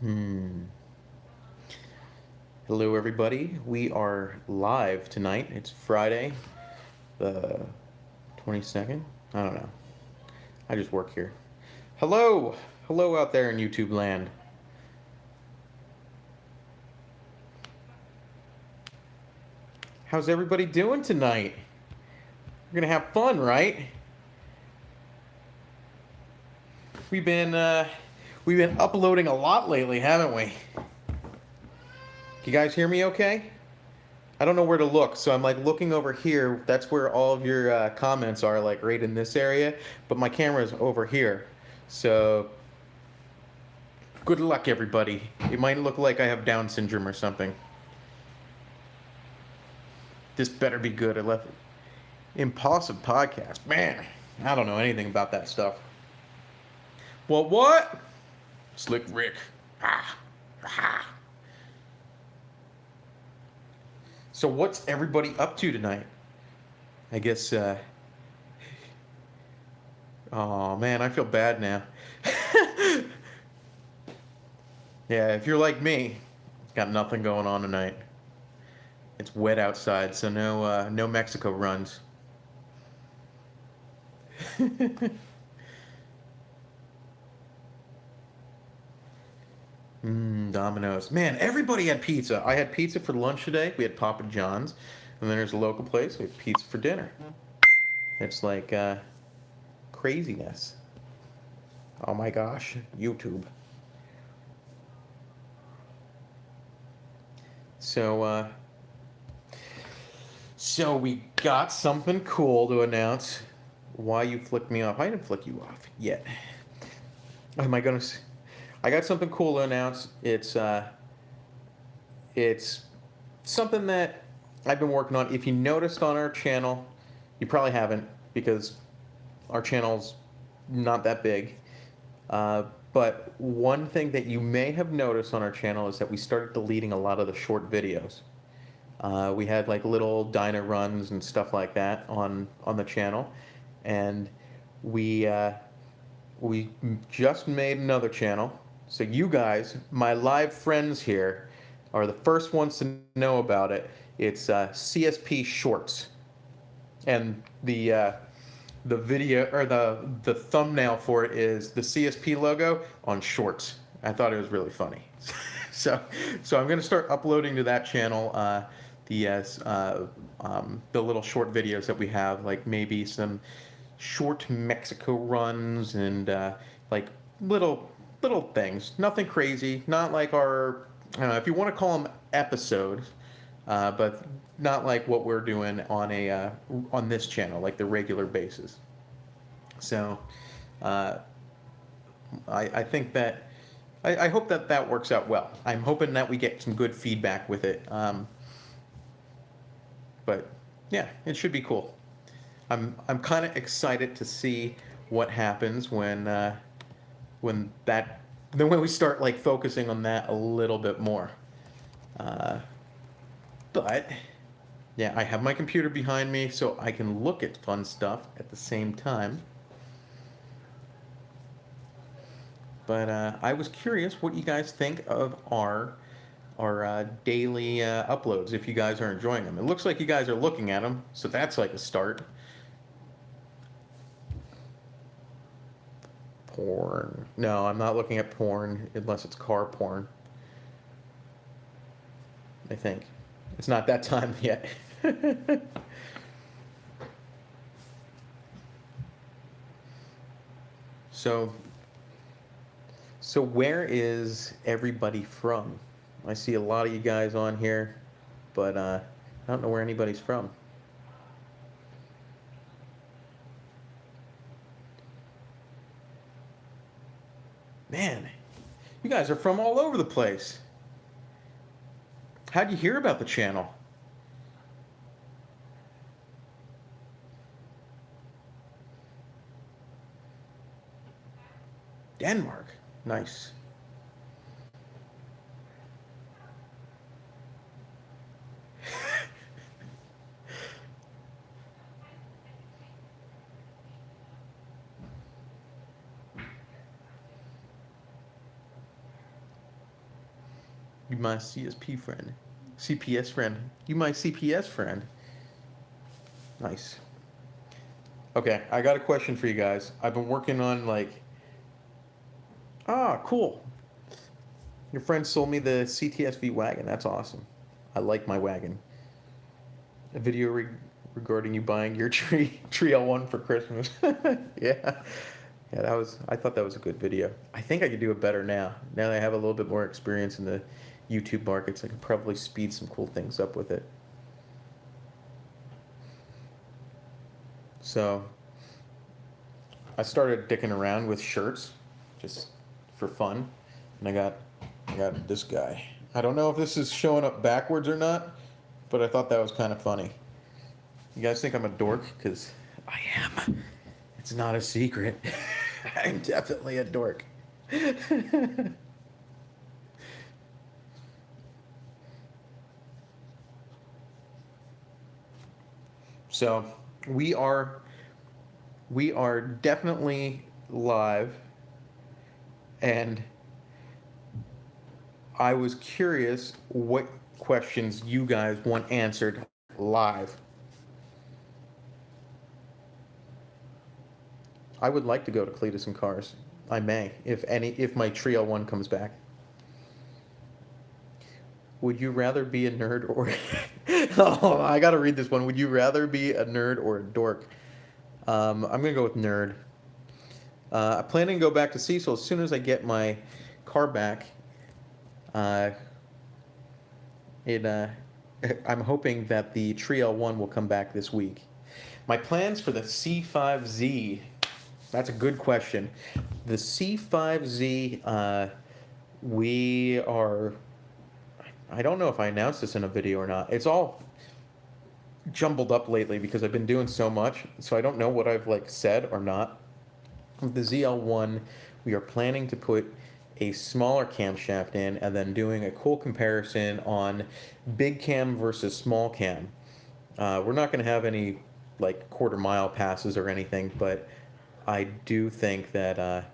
Hmm. Hello, everybody. We are live tonight. It's Friday, the 22nd. I don't know. I just work here. Hello. Hello out there in YouTube land. How's everybody doing tonight? We're going to have fun, right? We've been uh we've been uploading a lot lately, haven't we? You guys hear me okay? I don't know where to look, so I'm like looking over here. That's where all of your comments are, like right in this area. But my camera's over here, so good luck, everybody. It might look like I have Down syndrome or something. This better be good. I left Impulsive podcast. Man, I don't know anything about that stuff. Well, what? Slick Rick. Ah, ah. So what's everybody up to tonight? I guess. Oh man, I feel bad now. Yeah, if you're like me, got nothing going on tonight. It's wet outside, so no Mexico runs. Domino's. Man, everybody had pizza. I had pizza for lunch today. We had Papa John's, and then there's a local place. We had pizza for dinner. It's like craziness. Oh my gosh, YouTube. So so we got something cool to announce. Why you flicked me off? I didn't flick you off yet. Am I gonna? I got something cool to announce. It's something that I've been working on. If you noticed on our channel, you probably haven't because our channel's not that big. But one thing that you may have noticed on our channel is that we started deleting a lot of the short videos. We had like little dyno runs and stuff like that on the channel, and we uh, we just made another channel. So you guys, my live friends here, are the first ones to know about it. It's CSP Shorts, and the video or the thumbnail for it is the CSP logo on shorts. I thought it was really funny. so so I'm gonna start uploading to that channel the little short videos that we have, like maybe some short Mexico runs and like little things. Nothing crazy. Not like our I don't know if you want to call them episodes, but not like what we're doing on this channel, like the regular basis. So uh, I think that I hope that that works out well. I'm hoping that we get some good feedback with it. But yeah, it should be cool. I'm kind of excited to see what happens when that then when we start like focusing on that a little bit more. Uh, but yeah, I have my computer behind me so I can look at fun stuff at the same time. But I was curious what you guys think of our daily uploads. If you guys are enjoying them, it looks like you guys are looking at them, so that's like a start. Porn? No, I'm not looking at porn unless it's car porn. I think it's not that time yet. so so where is everybody from? I see a lot of you guys on here, but I don't know where anybody's from. Man, you guys are from all over the place. How'd you hear about the channel? Denmark. Nice. You my CSP friend. CPS friend. You my CPS friend. Nice. Okay, I got a question for you guys. I've been working on like... Ah, cool. Your friend sold me the CTS-V wagon. That's awesome. I like my wagon. A video regarding you buying your L1 for Christmas. Yeah. Yeah, that was... I thought that was a good video. I think I could do it better now. Now that I have a little bit more experience in the YouTube markets, I could probably speed some cool things up with it. So, I started dicking around with shirts, just for fun. And I got this guy. I don't know if this is showing up backwards or not, but I thought that was kind of funny. You guys think I'm a dork? Because I am. It's not a secret. I'm definitely a dork. So, we are definitely live, and I was curious what questions you guys want answered live. I would like to go to Cletus and Cars. I may, if my L1 comes back. Would you rather be a nerd or... Oh, I gotta read this one. Would you rather be a nerd or a dork? I'm gonna go with nerd. I plan to go back to Cecil as soon as I get my car back. I'm hoping that the L1 will come back this week. My plans for the C5Z. That's a good question. The C5Z, we are... I don't know if I announced this in a video or not. It's all jumbled up lately because I've been doing so much, so I don't know what I've like said or not. With the ZL1, we are planning to put a smaller camshaft in and then doing a cool comparison on big cam versus small cam. We're not going to have any like quarter mile passes or anything, but I do think that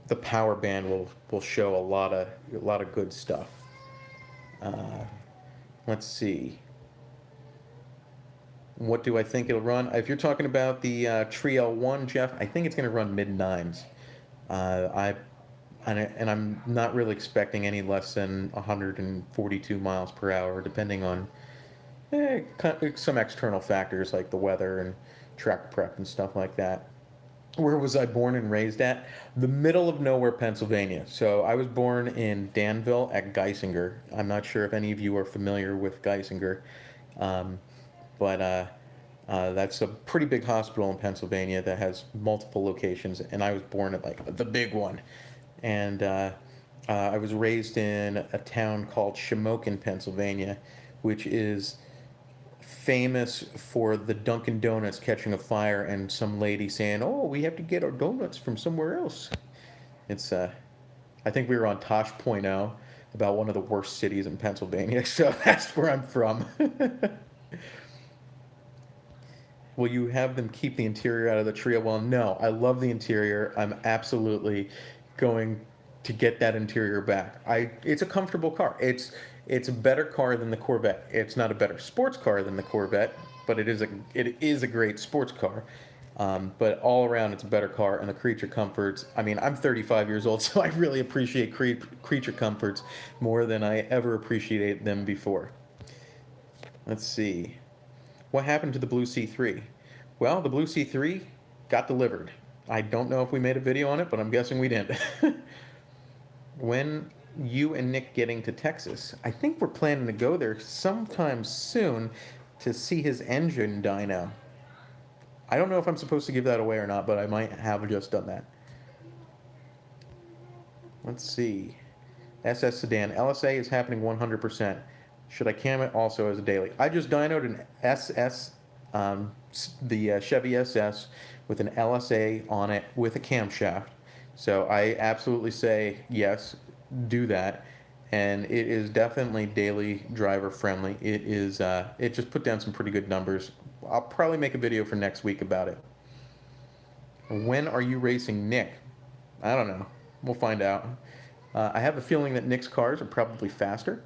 the power band will show a lot of good stuff. Let's see. What do I think it'll run? If you're talking about the L1, Jeff, I think it's going to run mid-9s. And I'm not really expecting any less than 142 miles per hour, depending on some external factors like the weather and track prep and stuff like that. Where was I born and raised at? The middle of nowhere, Pennsylvania. So I was born in Danville at Geisinger. I'm not sure if any of you are familiar with Geisinger, but that's a pretty big hospital in Pennsylvania that has multiple locations, and I was born at like the big one. And I was raised in a town called Shamokin, Pennsylvania, which is famous for the Dunkin' Donuts catching a fire and some lady saying, "Oh, we have to get our donuts from somewhere else." It's I think we were on Tosh.0 about one of the worst cities in Pennsylvania, so that's where I'm from. Will you have them keep the interior out of the Trio? Well, no, I love the interior. I'm absolutely going to get that interior back. It's a comfortable car. It's a better car than the Corvette. It's not a better sports car than the Corvette, but it is a great sports car. But all around, it's a better car, and the creature comforts. I mean, I'm 35 years old, so I really appreciate creature comforts more than I ever appreciated them before. Let's see. What happened to the blue C3? Well, the blue C3 got delivered. I don't know if we made a video on it, but I'm guessing we didn't. When you and Nick getting to Texas? I think we're planning to go there sometime soon to see his engine dyno. I don't know if I'm supposed to give that away or not, but I might have just done that. Let's see. SS Sedan. LSA is happening 100%. Should I cam it also as a daily? I just dynoed an SS, the Chevy SS, with an LSA on it with a camshaft. So I absolutely say yes, do that. And it is definitely daily driver friendly. It is. It just put down some pretty good numbers. I'll probably make a video for next week about it. When are you racing Nick? I don't know. We'll find out. I have a feeling that Nick's cars are probably faster.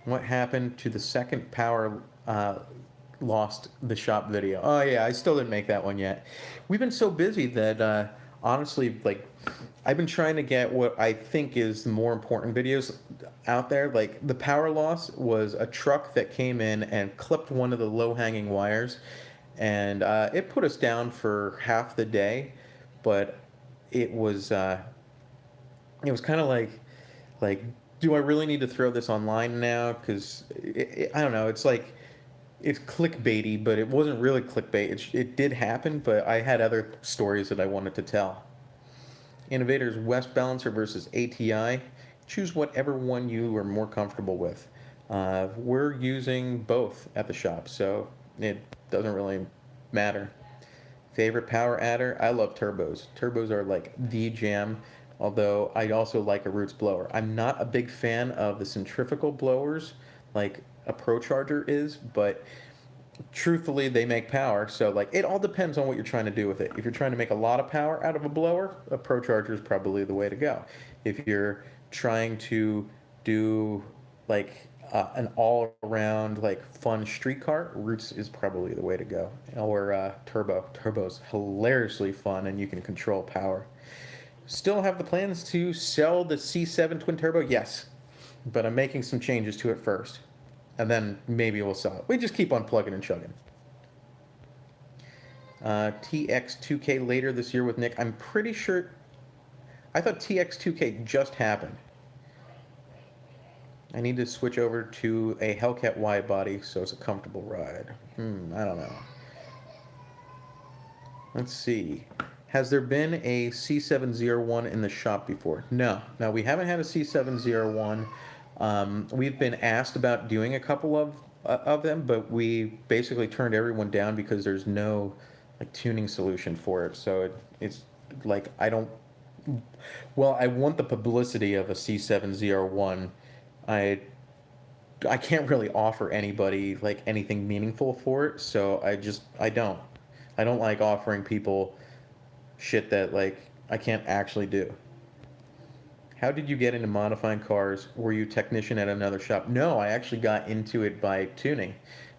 What happened to the second power lost the shop video? Oh yeah, I still didn't make that one yet. We've been so busy that honestly, like, I've been trying to get what I think is the more important videos out there. Like, the power loss was a truck that came in and clipped one of the low-hanging wires, and it put us down for half the day. But it was kind of like, do I really need to throw this online now? Because I don't know. It's like, it's clickbaity, but it wasn't really clickbait. It did happen, but I had other stories that I wanted to tell. Innovators West Balancer versus ATI. Choose whatever one you are more comfortable with. We're using both at the shop, so it doesn't really matter. Favorite power adder? I love turbos. Turbos are like the jam, although I also like a Roots blower. I'm not a big fan of the centrifugal blowers like a Pro Charger is, but truthfully they make power, so like it all depends on what you're trying to do with it. If you're trying to make a lot of power out of a blower, a Pro Charger is probably the way to go. If you're trying to do like an all-around like fun street car, Roots is probably the way to go. Or turbo's hilariously fun and you can control power. Still have the plans to sell the C7 twin turbo? Yes, but I'm making some changes to it first, and then maybe we'll sell it. We just keep on plugging and chugging. TX2K later this year with Nick. I'm pretty sure. I thought TX2K just happened. I need to switch over to a Hellcat wide body so it's a comfortable ride. I don't know. Let's see. Has there been a C701 in the shop before? No. No, we haven't had a C701. We've been asked about doing a couple of them, but we basically turned everyone down because there's no like tuning solution for it. So it's like I want the publicity of a C701. I can't really offer anybody like anything meaningful for it, so I don't like offering people shit that like I can't actually do. How did you get into modifying cars? Were you a technician at another shop? No, I actually got into it by tuning.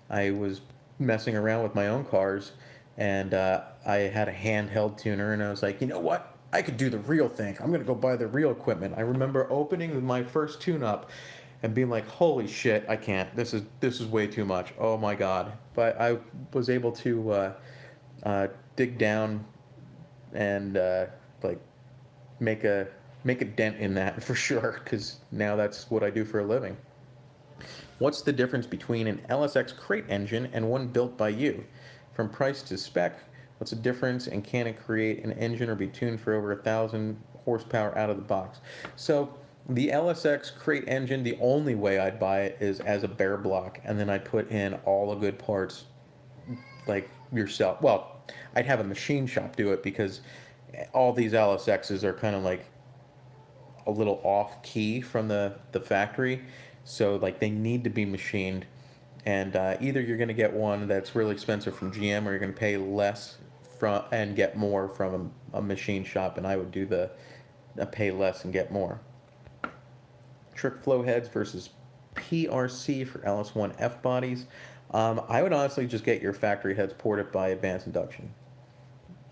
I was messing around with my own cars, and I had a handheld tuner, and I was like, you know what? I could do the real thing. I'm gonna go buy the real equipment. I remember opening my first tune-up and being like, holy shit, I can't. This is way too much. Oh my god. But I was able to dig down and like make a dent in that for sure, because now that's what I do for a living. What's the difference between an LSX crate engine and one built by you? From price to spec, what's the difference, and can it create an engine or be tuned for over 1,000 horsepower out of the box? So the LSX crate engine, the only way I'd buy it is as a bare block, and then I'd put in all the good parts like yourself. Well, I'd have a machine shop do it, because all these LSXs are kind of like a little off key from the factory, so like they need to be machined, and either you're going to get one that's really expensive from GM, or you're going to pay less from and get more from a machine shop, and I would do the pay less and get more. Trick flow heads versus PRC for LS1 F bodies. I would honestly just get your factory heads ported by advanced induction.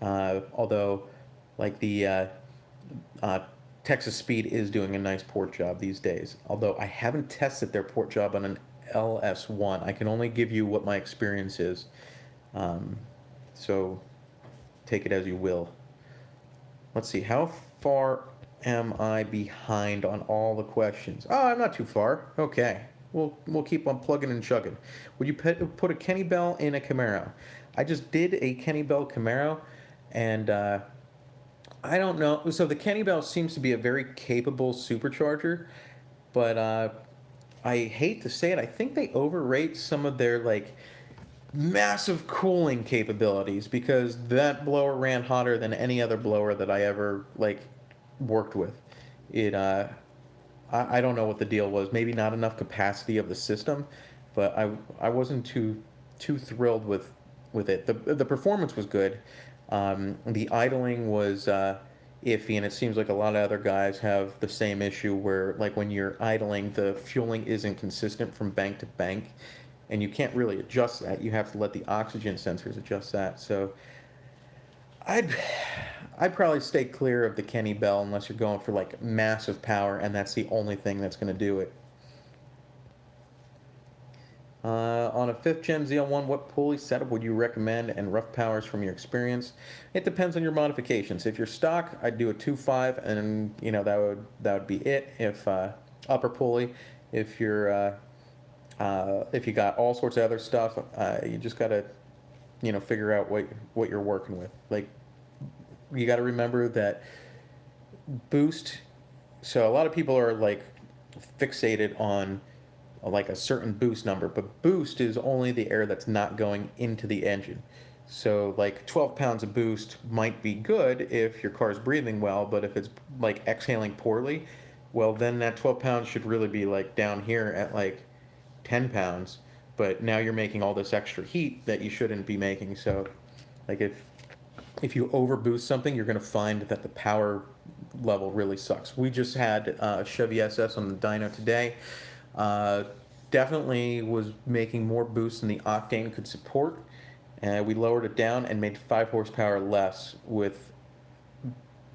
Although, like the Texas Speed is doing a nice port job these days. Although I haven't tested their port job on an LS1. I can only give you what my experience is. So take it as you will. Let's see, how far am I behind on all the questions? Oh, I'm not too far. Okay. We'll keep on plugging and chugging. Would you put a Kenny Bell in a Camaro? I just did a Kenny Bell Camaro, and I don't know. So the Kenny Bell seems to be a very capable supercharger, but I hate to say it, I think they overrate some of their like massive cooling capabilities, because that blower ran hotter than any other blower that I ever like worked with. It I don't know what the deal was. Maybe not enough capacity of the system, but I wasn't too thrilled with it. The performance was good. The idling was iffy, and it seems like a lot of other guys have the same issue where, like, when you're idling, the fueling isn't consistent from bank to bank, and you can't really adjust that. You have to let the oxygen sensors adjust that. So I'd I'd probably stay clear of the Kenny Bell unless you're going for like massive power, and that's the only thing that's going to do it. On a 5th gen ZL1, what pulley setup would you recommend and rough powers from your experience? It depends on your modifications. If you're stock, I'd do a 2.5, and you know that would be it. If upper pulley, if you're if you got all sorts of other stuff, you just gotta figure out what you're working with. Like, you got to remember that boost. So a lot of people are like fixated on like a certain boost number, but boost is only the air that's not going into the engine. So like 12 pounds of boost might be good if your car's breathing well, but if it's like exhaling poorly, well then that 12 pounds should really be like down here at like 10 pounds, but now you're making all this extra heat that you shouldn't be making. So like if you overboost something, you're going to find that the power level really sucks. We just had a Chevy SS on the dyno today. Definitely was making more boost than the octane could support. We lowered it down and made 5 horsepower less with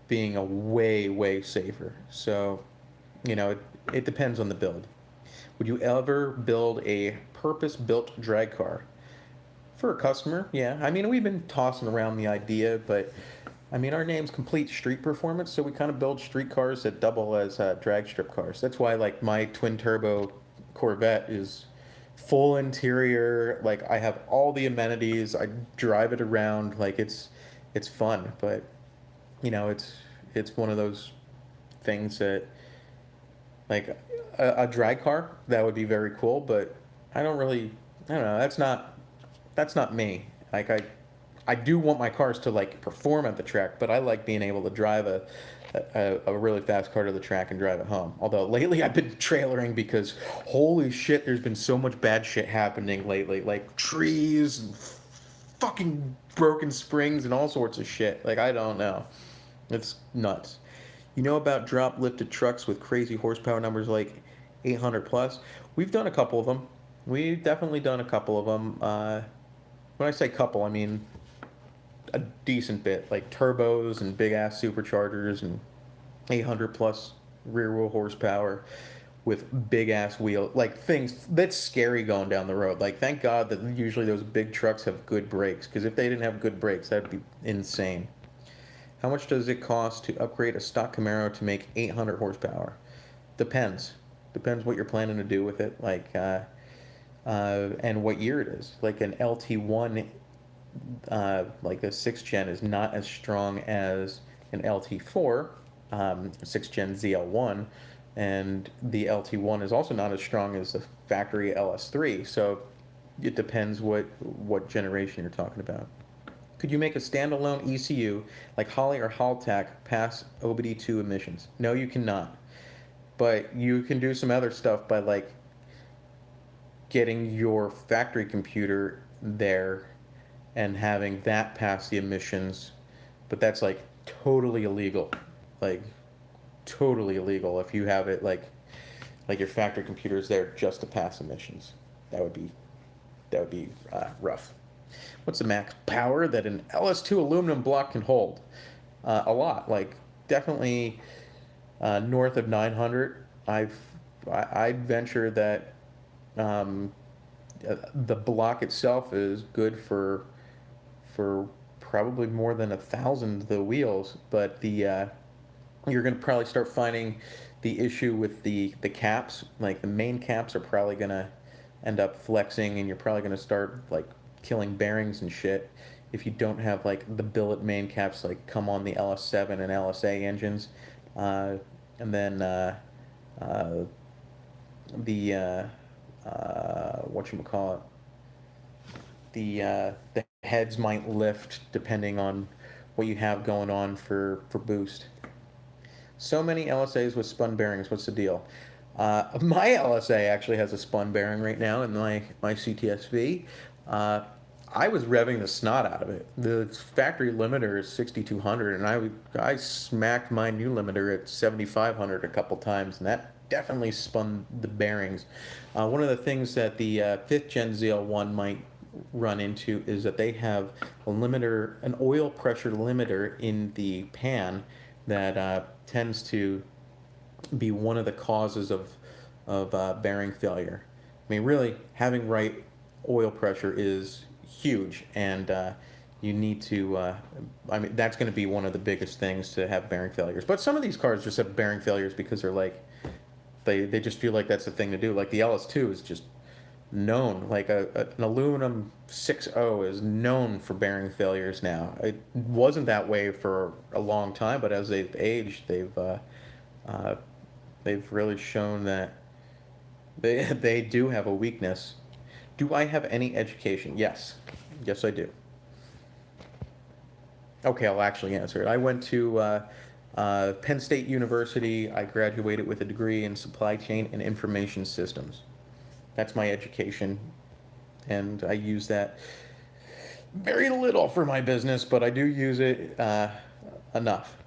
being a way safer. So, it depends on the build. Would you ever build a purpose-built drag car? For a customer, yeah. I mean, we've been tossing around the idea, but I mean, our name's Complete Street Performance, so we kind of build street cars that double as drag strip cars. That's why, like, my twin turbo Corvette is full interior. Like, I have all the amenities. I drive it around. Like, it's fun, but it's one of those things that, like, a drag car that would be very cool, but I don't know. That's not me. Like, I do want my cars to like perform at the track, but I like being able to drive a really fast car to the track and drive it home. Although lately I've been trailering because holy shit, there's been so much bad shit happening lately, like trees and fucking broken springs and all sorts of shit. Like, I don't know. It's nuts. You know about drop lifted trucks with crazy horsepower numbers like 800 plus? We've done a couple of them. We've definitely done a couple of them. When I say couple, I mean a decent bit, like turbos and big ass superchargers and 800 plus rear wheel horsepower with big ass wheel, like things that's scary going down the road. Like, thank God that usually those big trucks have good brakes, because if they didn't have good brakes, that'd be insane. How much does it cost to upgrade a stock Camaro to make 800 horsepower? Depends. Depends what you're planning to do with it. Like, and what year it is. Like an LT1, like a 6th gen, is not as strong as an LT4, 6th gen ZL1, and the LT1 is also not as strong as the factory LS3. So it depends what generation you're talking about. Could you make a standalone ECU like Holley or Haltech pass OBD2 emissions? No, you cannot. But you can do some other stuff by like getting your factory computer there and having that pass the emissions, but that's like totally illegal. Like, totally illegal if you have it like your factory computer is there just to pass emissions. That would be rough. What's the max power that an LS2 aluminum block can hold? A lot. Like, definitely north of 900. I'd venture that the block itself is good for probably more than 1,000 the wheels, but you're going to probably start finding the issue with the caps. Like, the main caps are probably going to end up flexing, and you're probably going to start like killing bearings and shit if you don't have like the billet main caps like come on the LS7 and LSA engines. And then whatchamacallit, the heads might lift depending on what you have going on for boost. So many LSAs with spun bearings. What's the deal? My LSA actually has a spun bearing right now in my CTS-V. I was revving the snot out of it. The factory limiter is 6,200, and I smacked my new limiter at 7,500 a couple times, and that definitely spun the bearings. One of the things that the 5th gen ZL1 might run into is that they have a limiter, an oil pressure limiter in the pan that tends to be one of the causes of bearing failure. I mean, really, having right oil pressure is huge, and you need to. I mean, that's going to be one of the biggest things to have bearing failures. But some of these cars just have bearing failures because they're like, they just feel like that's the thing to do. Like the LS2 is just known, like an aluminum 6.0 is known for bearing failures now. It wasn't that way for a long time, but as they've aged, they've really shown that they do have a weakness. Do I have any education? Yes. Yes, I do. Okay, I'll actually answer it. I went to Penn State University. I graduated with a degree in supply chain and information systems. That's my education, and I use that very little for my business, but I do use it enough.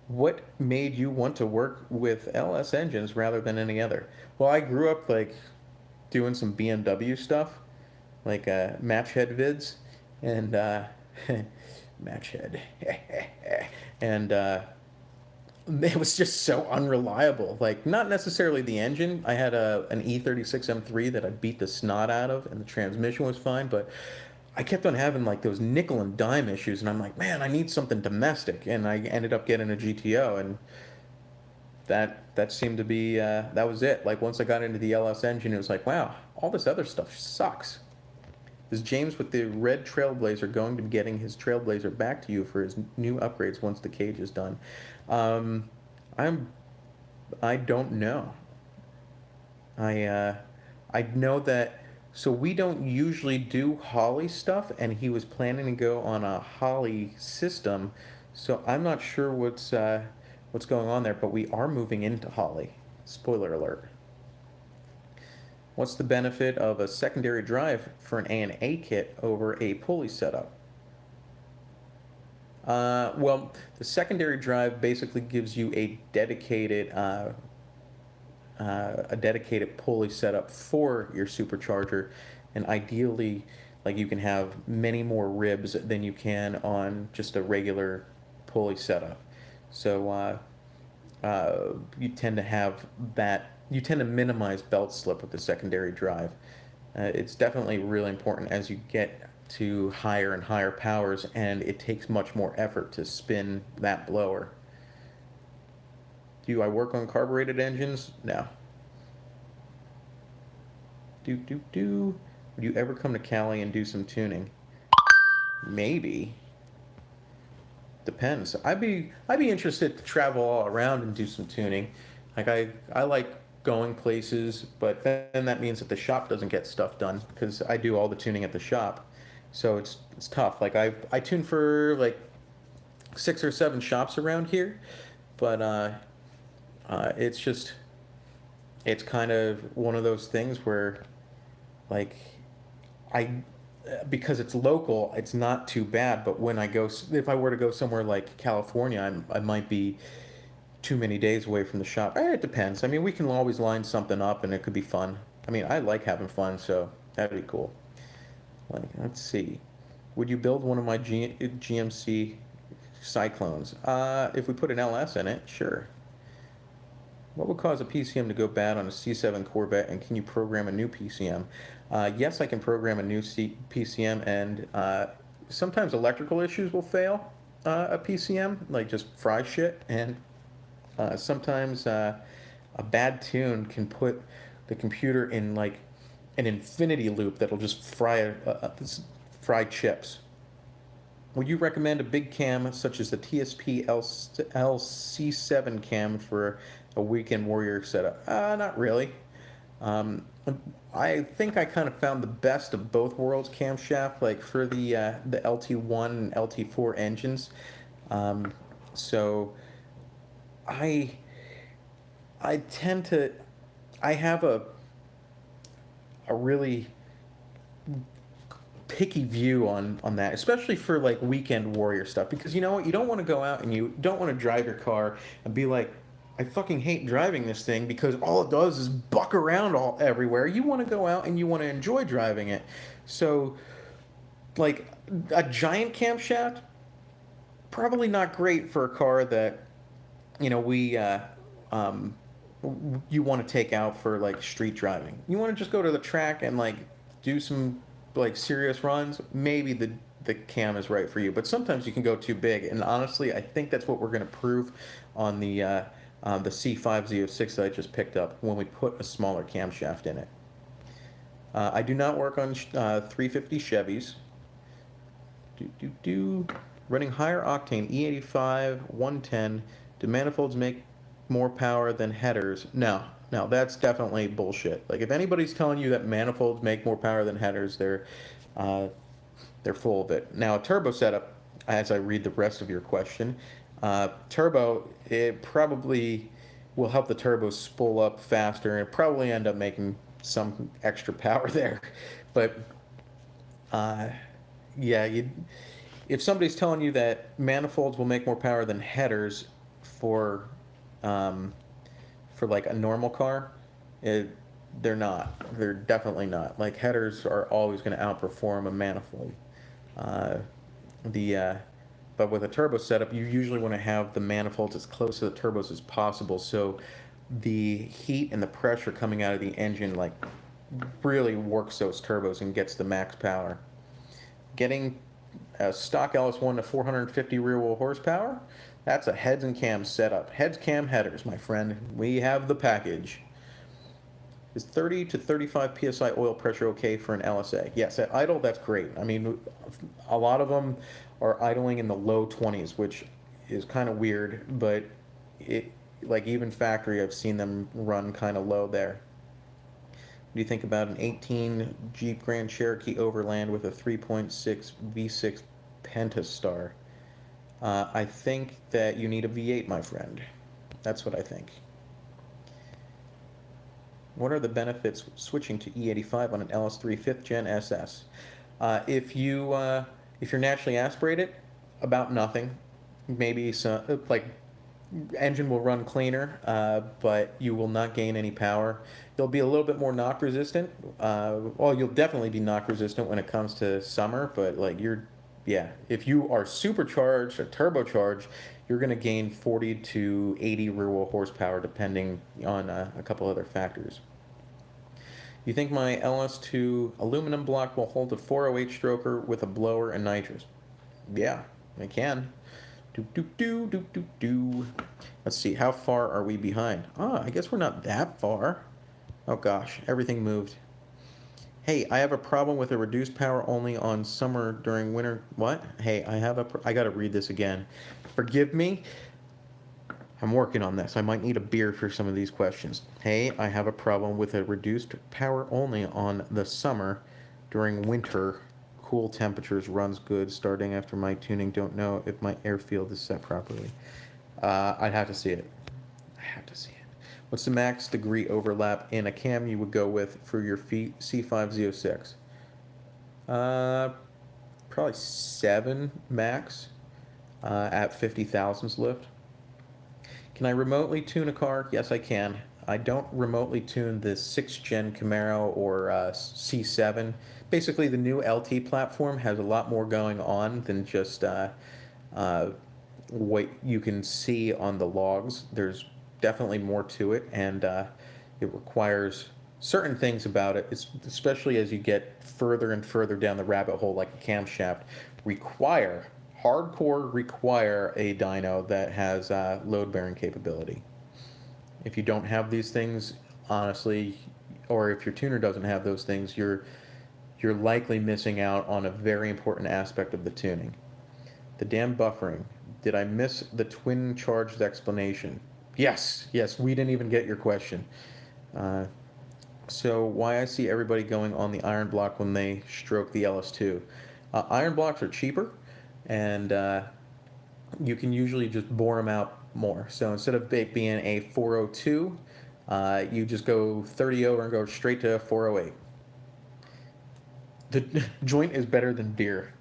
What made you want to work with LS engines rather than any other? Well, I grew up like doing some BMW stuff, like match head vids, and match head, and it was just so unreliable. Like, not necessarily the engine. I had an E36 M3 that I beat the snot out of, and the transmission was fine, but I kept on having like those nickel and dime issues, and I'm like, man, I need something domestic, and I ended up getting a GTO, and that seemed to be that was it. Like once I got into the LS engine, it was like, wow, all this other stuff sucks. Is James with the red Trailblazer going to be getting his Trailblazer back to you for his new upgrades once the cage is done? Um, I don't know. I know that. So we don't usually do Holly stuff, and he was planning to go on a Holly system. So I'm not sure what's going on there, but we are moving into Holly. Spoiler alert. What's the benefit of a secondary drive for an A&A kit over a pulley setup? Well, the secondary drive basically gives you a dedicated pulley setup for your supercharger, and ideally, like you can have many more ribs than you can on just a regular pulley setup. So you tend to have that. You tend to minimize belt slip with the secondary drive. It's definitely really important as you get to higher and higher powers, and it takes much more effort to spin that blower. Do I work on carbureted engines? No. Would you ever come to Cali and do some tuning? Maybe. Depends. I'd be interested to travel all around and do some tuning. Like I like going places, but then that means that the shop doesn't get stuff done because I do all the tuning at the shop. So it's tough. Like I tune for like 6 or 7 shops around here, but it's kind of one of those things where like I because it's local, it's not too bad. But when if I were to go somewhere like California, I might be too many days away from the shop. It depends. I mean, we can always line something up, and it could be fun. I mean, I like having fun, so that'd be cool. Like, let's see. Would you build one of my GMC Cyclones? If we put an LS in it, sure. What would cause a PCM to go bad on a C7 Corvette, and can you program a new PCM? Yes, I can program a new PCM, and sometimes electrical issues will fail a PCM, like just fry shit, and sometimes a bad tune can put the computer in like an infinity loop that'll just fry chips. Would you recommend a big cam such as the TSP LC7 cam for a weekend warrior setup? Not really. I think I kind of found the best of both worlds camshaft, like for the LT1 and LT4 engines. So I tend to I have a really picky view on that, especially for like weekend warrior stuff, because you know what, you don't want to go out and you don't want to drive your car and be like, I fucking hate driving this thing because all it does is buck around all everywhere. You want to go out and you want to enjoy driving it. So like a giant camshaft, probably not great for a car that, you know, um, you want to take out for like street driving. You want to just go to the track and like do some like serious runs. Maybe the cam is right for you, but sometimes you can go too big. And honestly, I think that's what we're going to prove on the C5 Z06 that I just picked up when we put a smaller camshaft in it. I do not work on 350 Chevys. Running higher octane E85 110. Do manifolds make more power than headers? No, that's definitely bullshit. Like if anybody's telling you that manifolds make more power than headers, they're full of it. Now a turbo setup, as I read the rest of your question, turbo, it probably will help the turbo spool up faster and probably end up making some extra power there, but yeah, if somebody's telling you that manifolds will make more power than headers for like a normal car, they're not. They're definitely not. Like headers are always going to outperform a manifold. But with a turbo setup, you usually want to have the manifolds as close to the turbos as possible, so the heat and the pressure coming out of the engine like really works those turbos and gets the max power. Getting a stock LS1 to 450 rear wheel horsepower, that's a heads and cams setup. Heads, cam, headers, my friend. We have the package. Is 30 to 35 psi oil pressure okay for an LSA? Yes, at idle, that's great. I mean, a lot of them are idling in the low 20s, which is kind of weird, but it, like even factory, I've seen them run kind of low there. What do you think about an 18 Jeep Grand Cherokee Overland with a 3.6 V6 Pentastar? I think that you need a V8, my friend. That's what I think. What are the benefits switching to E85 on an LS3 5th Gen SS? If you're naturally aspirated, about nothing. Maybe some like engine will run cleaner, but you will not gain any power. You'll be a little bit more knock resistant. Well, you'll definitely be knock resistant when it comes to summer, but like if you are supercharged or turbocharged, you're going to gain 40 to 80 rear wheel horsepower depending on a couple other factors. You think my LS2 aluminum block will hold a 408 stroker with a blower and nitrous? Yeah, it can. Let's see, how far are we behind? I guess we're not that far. Oh gosh, everything moved. Hey, I have a problem with a reduced power only on summer during winter. What? Hey, I gotta read this again. Forgive me. I'm working on this. I might need a beer for some of these questions. Hey, I have a problem with a reduced power only on the summer during winter. Cool temperatures runs good starting after my tuning. Don't know if my airfield is set properly. I'd have to see it. What's the max degree overlap in a cam you would go with for your C5 Z06? Probably 7 max at 50 thousandths lift. Can I remotely tune a car? Yes, I can. I don't remotely tune the 6th Gen Camaro or C7. Basically, the new LT platform has a lot more going on than just what you can see on the logs. There's definitely more to it, and it requires certain things about it, especially as you get further and further down the rabbit hole, like a camshaft, hardcore require a dyno that has load-bearing capability. If you don't have these things, honestly, or if your tuner doesn't have those things, you're likely missing out on a very important aspect of the tuning. The damn buffering. Did I miss the twin charged explanation? Yes, we didn't even get your question. So why I see everybody going on the iron block when they stroke the LS2. Iron blocks are cheaper, and you can usually just bore them out more. So instead of it being a 402, you just go 30 over and go straight to 408. The joint is better than beer.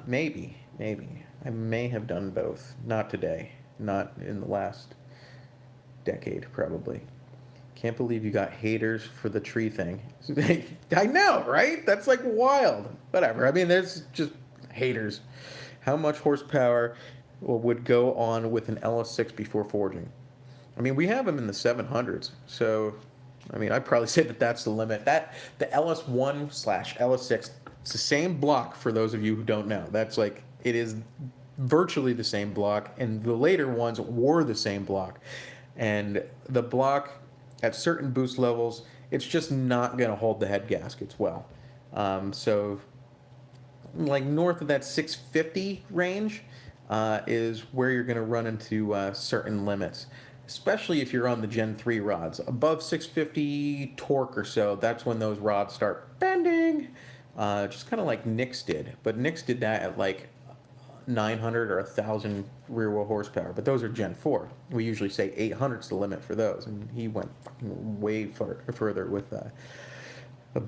Maybe. I may have done both. Not today. Not in the last decade, probably. Can't believe you got haters for the tree thing. I know, right? That's like wild. Whatever. I mean, there's just haters. How much horsepower would go on with an LS6 before forging? I mean, we have them in the 700s. So, I mean, I'd probably say that that's the limit. That the LS1 slash LS6, it's the same block for those of you who don't know. That's like, it is virtually the same block, and the later ones were the same block. And the block at certain boost levels, it's just not going to hold the head gaskets well. So, like north of that 650 range is where you're going to run into certain limits, especially if you're on the Gen 3 rods. Above 650 torque or so, that's when those rods start bending, just kind of like Nick's did. But Nick's did that at like 900 or 1,000 rear wheel horsepower, but those are Gen 4. We usually say 800 is the limit for those, and he went way further with a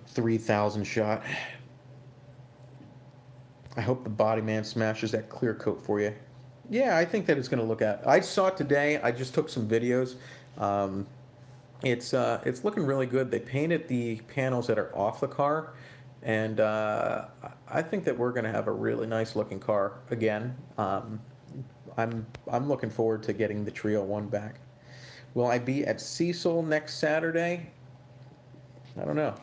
3,000 shot. I hope the body man smashes that clear coat for you. Yeah, I think that it's going to look at. I saw it today. I just took some videos. It's looking really good. They painted the panels that are off the car, and I think that we're going to have a really nice looking car again. I'm looking forward to getting the Trio 1 back. Will I be at Cecil next Saturday? I don't know.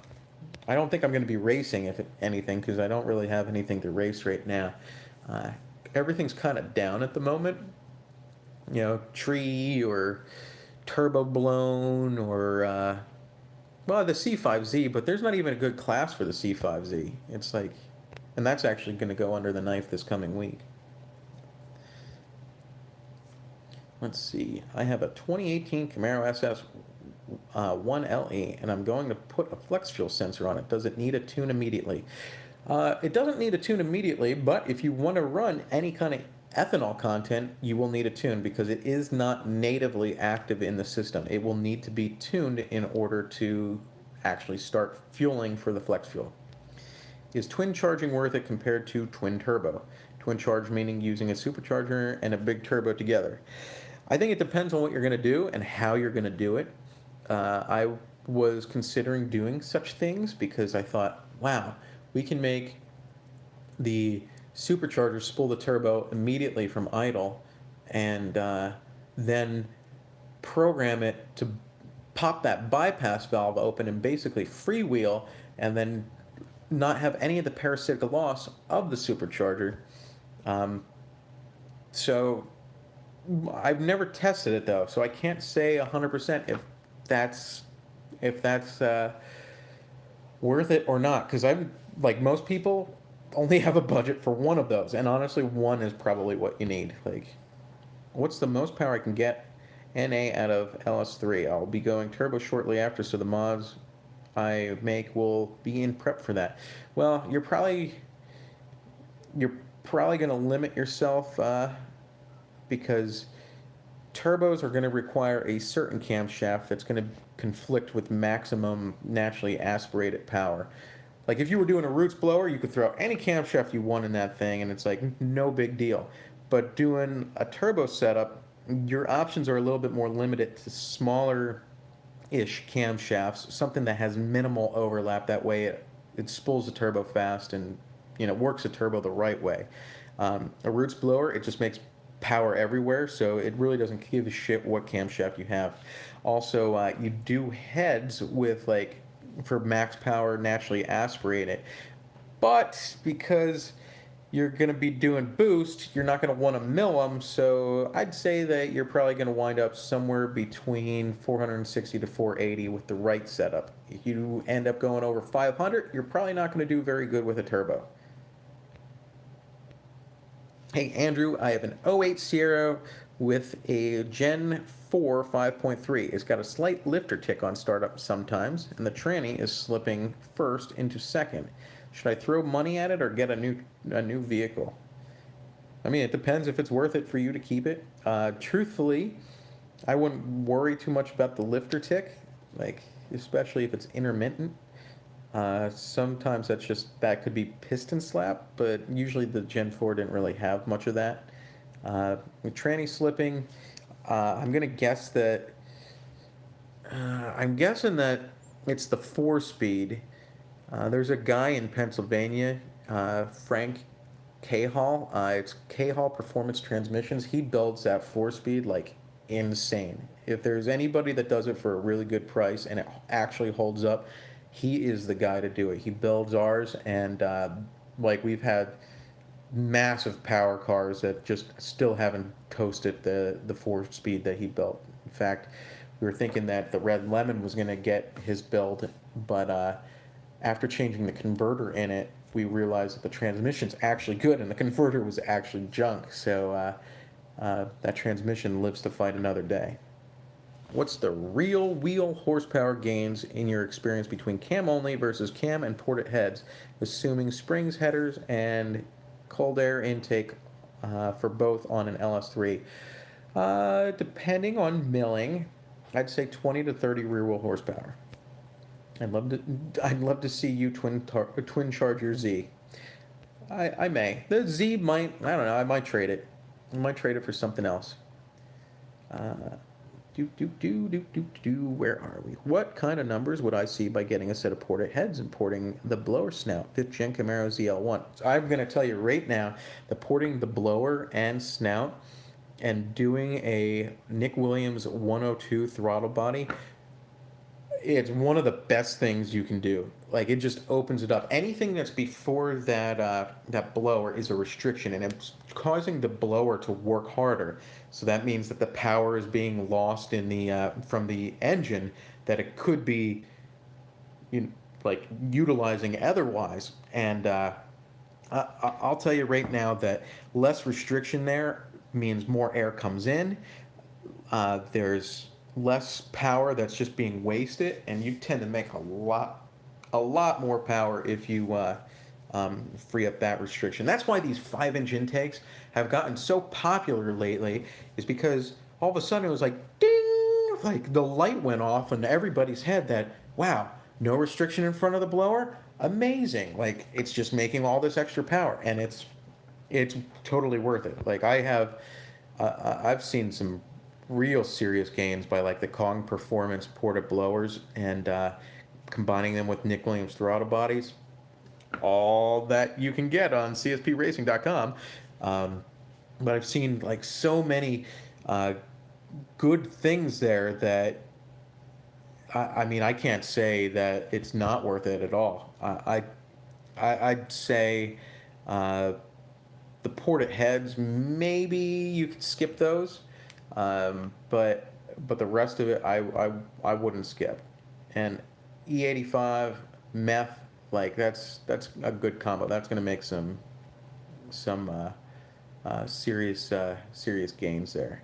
I don't think I'm going to be racing, if anything, because I don't really have anything to race right now. Everything's kind of down at the moment. You know, tree or turbo blown or, well, the C5Z, but there's not even a good class for the C5Z. It's like, and that's actually going to go under the knife this coming week. Let's see. I have a 2018 Camaro SS 1LE, and I'm going to put a flex fuel sensor on it. Does it need a tune immediately? It doesn't need a tune immediately, but if you want to run any kind of ethanol content, you will need a tune because it is not natively active in the system. It will need to be tuned in order to actually start fueling for the flex fuel. Is twin charging worth it compared to twin turbo? Twin charge meaning using a supercharger and a big turbo together. I think it depends on what you're going to do and how you're going to do it. I was considering doing such things because I thought, wow, we can make the supercharger spool the turbo immediately from idle and then program it to pop that bypass valve open and basically freewheel and then not have any of the parasitic loss of the supercharger. So I've never tested it though, so I can't say 100% if that's worth it or not, because I'm like most people only have a budget for one of those, and honestly one is probably what you need. Like, what's the most power I can get NA out of LS3? I'll be going turbo shortly after, so the mods I make will be in prep for that. Well, you're probably going to limit yourself because turbos are going to require a certain camshaft that's going to conflict with maximum naturally aspirated power. Like if you were doing a roots blower, you could throw any camshaft you want in that thing and it's like no big deal. But doing a turbo setup, your options are a little bit more limited to smaller-ish camshafts, something that has minimal overlap. That way it spools the turbo fast and, you know, works the turbo the right way. A roots blower, it just makes power everywhere, so it really doesn't give a shit what camshaft you have. Also, you do heads with, like, for max power, naturally aspirated, but because you're going to be doing boost, you're not going to want to mill them, so I'd say that you're probably going to wind up somewhere between 460 to 480 with the right setup. If you end up going over 500, you're probably not going to do very good with a turbo. Hey Andrew, I have an 08 Sierra with a Gen 4 5.3. It's got a slight lifter tick on startup sometimes, and the tranny is slipping first into second. Should I throw money at it or get a new vehicle? I mean, it depends if it's worth it for you to keep it. Truthfully, I wouldn't worry too much about the lifter tick, like especially if it's intermittent. Sometimes that could be piston slap, but usually the Gen 4 didn't really have much of that. With tranny slipping, I'm gonna guess that I'm guessing that it's the 4-speed. There's a guy in Pennsylvania, Frank Cahall. It's Cahall Performance Transmissions. He builds that 4-speed like insane. If there's anybody that does it for a really good price and it actually holds up, he is the guy to do it. He builds ours, and like we've had massive power cars that just still haven't toasted the 4-speed that he built. In fact, we were thinking that the Red Lemon was going to get his build, but after changing the converter in it, we realized that the transmission's actually good and the converter was actually junk. So that transmission lives to fight another day. What's the real wheel horsepower gains in your experience between cam only versus cam and ported heads, assuming springs, headers, and cold air intake for both on an LS3? Depending on milling, I'd say 20 to 30 rear wheel horsepower. I'd love to see you twin charge your Z. I may. The Z might, I don't know, I might trade it. I might trade it for something else. Where are we? What kind of numbers would I see by getting a set of ported heads and porting the blower snout? 5th gen Camaro ZL1. So I'm going to tell you right now that porting the blower and snout and doing a Nick Williams 102 throttle body, it's one of the best things you can do. Like, it just opens it up. Anything that's before that blower is a restriction, and it's causing the blower to work harder. So that means that the power is being lost in the from the engine that it could be, like utilizing otherwise. And I'll tell you right now that less restriction there means more air comes in. There's less power that's just being wasted, and you tend to make a lot more power if you free up that restriction. That's why these 5-inch intakes have gotten so popular lately, is because all of a sudden it was like ding, like the light went off in everybody's head that, wow, no restriction in front of the blower, amazing, like it's just making all this extra power, and it's totally worth it. Like I've seen some real serious gains by like the Kong Performance ported blowers, and combining them with Nick Williams throttle bodies, all that you can get on CSPRacing.com. But I've seen like so many good things there that I mean, I can't say that it's not worth it at all. I'd say the ported heads, maybe you could skip those, but the rest of it I wouldn't skip. And E85 meth, like that's a good combo. That's going to make some serious gains there.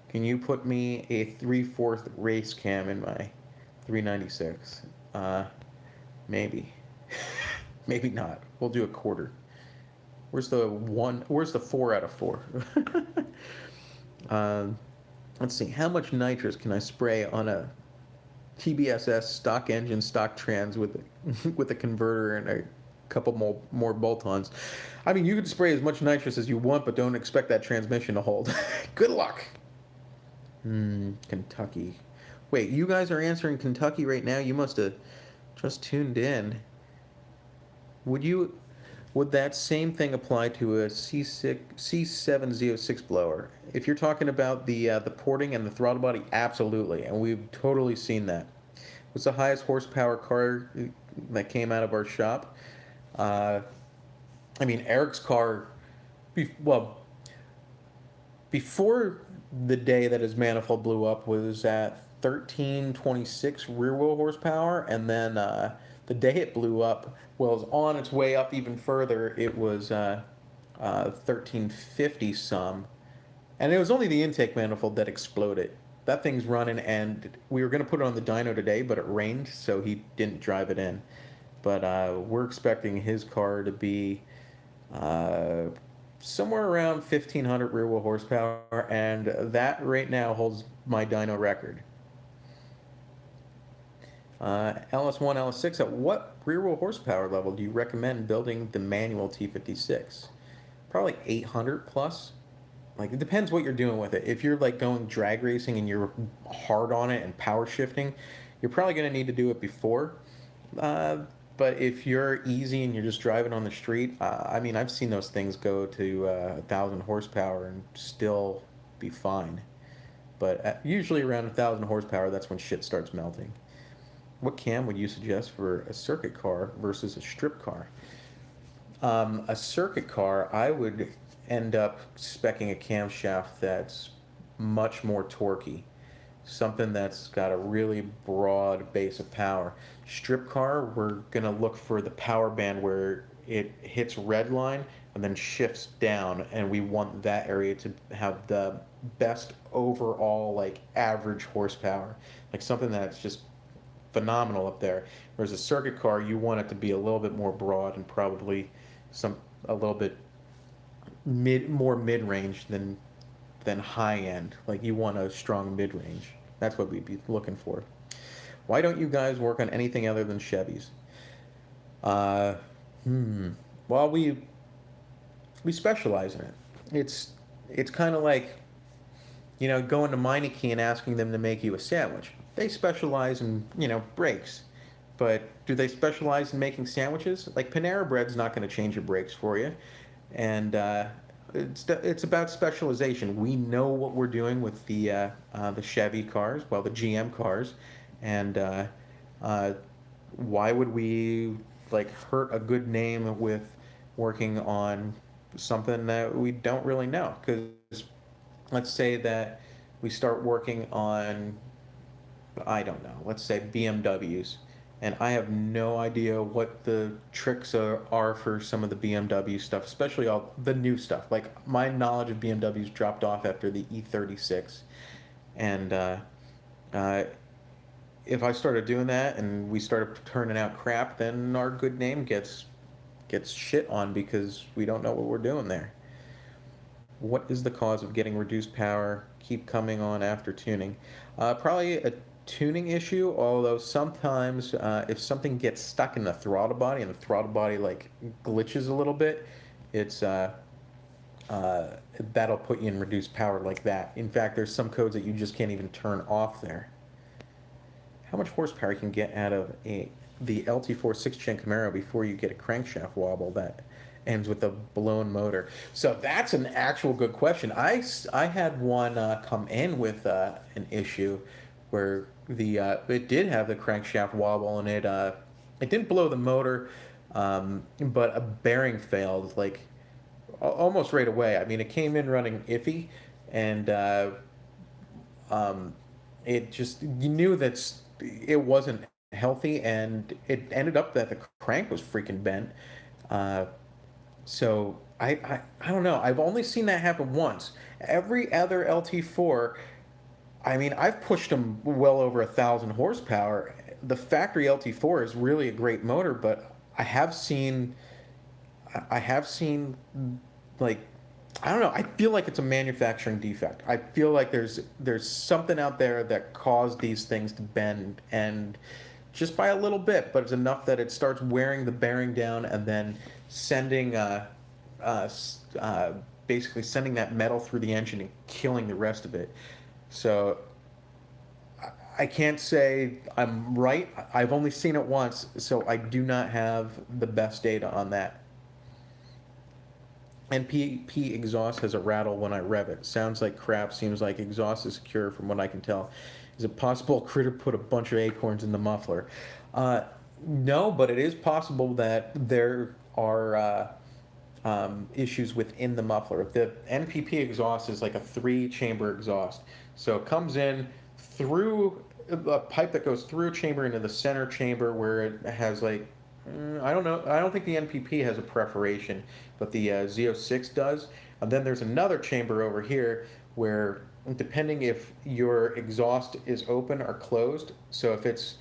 Can you put me a 3/4 race cam in my 396? Maybe. Maybe not. We'll do a quarter. Where's the 4 out of 4? Let's see. How much nitrous can I spray on a TBSS stock engine, stock trans with a converter and a couple more bolt-ons? I mean, you can spray as much nitrous as you want, but don't expect that transmission to hold. Good luck. Kentucky. Wait, you guys are answering Kentucky right now? You must have just tuned in. Would that same thing apply to a C7 Z06 blower? If you're talking about the porting and the throttle body, absolutely, and we've totally seen that. What's the highest horsepower car that came out of our shop? I mean, Eric's car, before the day that his manifold blew up, was at 1326 rear wheel horsepower, and then the day it blew up, well, it was on its way up even further. It was 1350 some, and it was only the intake manifold that exploded. That thing's running, and we were going to put it on the dyno today, but it rained, so he didn't drive it in. But we're expecting his car to be somewhere around 1500 rear wheel horsepower, and that right now holds my dyno record. LS1, LS6, at what rear wheel horsepower level do you recommend building the manual T56? Probably 800 plus. Like, it depends what you're doing with it. If you're like going drag racing and you're hard on it and power shifting, you're probably going to need to do it before. Uh, but if you're easy and you're just driving on the street, I mean, I've seen those things go to 1,000 horsepower and still be fine. But usually around 1,000 horsepower, that's when shit starts melting. What cam would you suggest for a circuit car versus a strip car? A circuit car, I would end up specing a camshaft that's much more torquey. Something that's got a really broad base of power. Strip car, we're going to look for the power band where it hits red line and then shifts down, and we want that area to have the best overall, like, average horsepower. Like something that's just phenomenal up there. Whereas a circuit car, you want it to be a little bit more broad and probably a little bit more mid range than high end. Like, you want a strong mid range. That's what we'd be looking for. Why don't you guys work on anything other than Chevys? Uh, Well, we specialize in it. It's kind of like, going to Meineke and asking them to make you a sandwich. They specialize in, brakes. But do they specialize in making sandwiches? Like, Panera Bread's not going to change your brakes for you. And it's about specialization. We know what we're doing with the Chevy cars, well, the GM cars. And why would we, like, hurt a good name with working on something that we don't really know? Because let's say that we start working on, I don't know, let's say BMWs, and I have no idea what the tricks are for some of the BMW stuff, especially all the new stuff. Like, my knowledge of BMWs dropped off after the E36, and if I started doing that and we started turning out crap, then our good name gets shit on because we don't know what we're doing there. What is the cause of getting reduced power keep coming on after tuning? Probably a tuning issue, although sometimes if something gets stuck in the throttle body and the throttle body, like, glitches a little bit, it's that'll put you in reduced power like that. In fact, there's some codes that you just can't even turn off there. How much horsepower you can get out of the LT4 6-gen Camaro before you get a crankshaft wobble that ends with a blown motor? So that's an actual good question. I had one come in with an issue where it did have the crankshaft wobble, and it didn't blow the motor, but a bearing failed, like, almost right away. I mean, it came in running iffy, and it just, you knew that it wasn't healthy, and it ended up that the crank was freaking bent. So I don't know. I've only seen that happen once. Every other LT4, I mean, I've pushed them well over 1,000 horsepower. The factory LT4 is really a great motor, but I have seen, like, I don't know. I feel like it's a manufacturing defect. I feel like there's something out there that caused these things to bend, and just by a little bit, but it's enough that it starts wearing the bearing down, and then sending basically sending that metal through the engine and killing the rest of it. So I can't say I'm right. I've only seen it once, so I do not have the best data on that. NPP exhaust has a rattle when I rev it. Sounds like crap. Seems like exhaust is secure from what I can tell. Is it possible Critter put a bunch of acorns in the muffler? No, but it is possible that there are issues within the muffler. The NPP exhaust is like a 3-chamber exhaust. So it comes in through a pipe that goes through a chamber into the center chamber where it has, like, I don't know. I don't think the NPP has a perforation, but the Z06 does. And then there's another chamber over here where, depending if your exhaust is open or closed, so if it's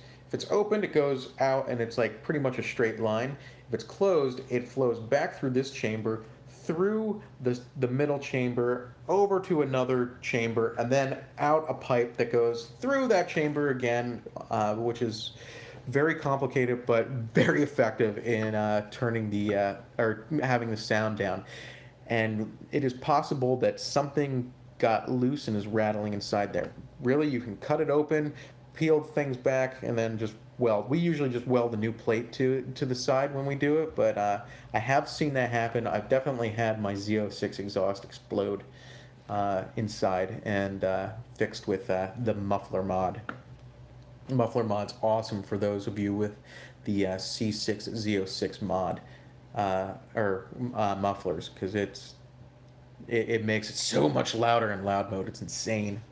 open, it goes out and it's like pretty much a straight line. If it's closed, it flows back through this chamber, through the middle chamber, over to another chamber, and then out a pipe that goes through that chamber again, which is very complicated, but very effective in turning the or having the sound down. And it is possible that something got loose and is rattling inside there. Really, you can cut it open, peel things back, and then just weld. We usually just weld a new plate to the side when we do it, but I have seen that happen. I've definitely had my Z06 exhaust explode inside and fixed with the muffler mod. Muffler mod's awesome for those of you with the C6 Z06 mod mufflers, because it makes it so much louder in loud mode. It's insane.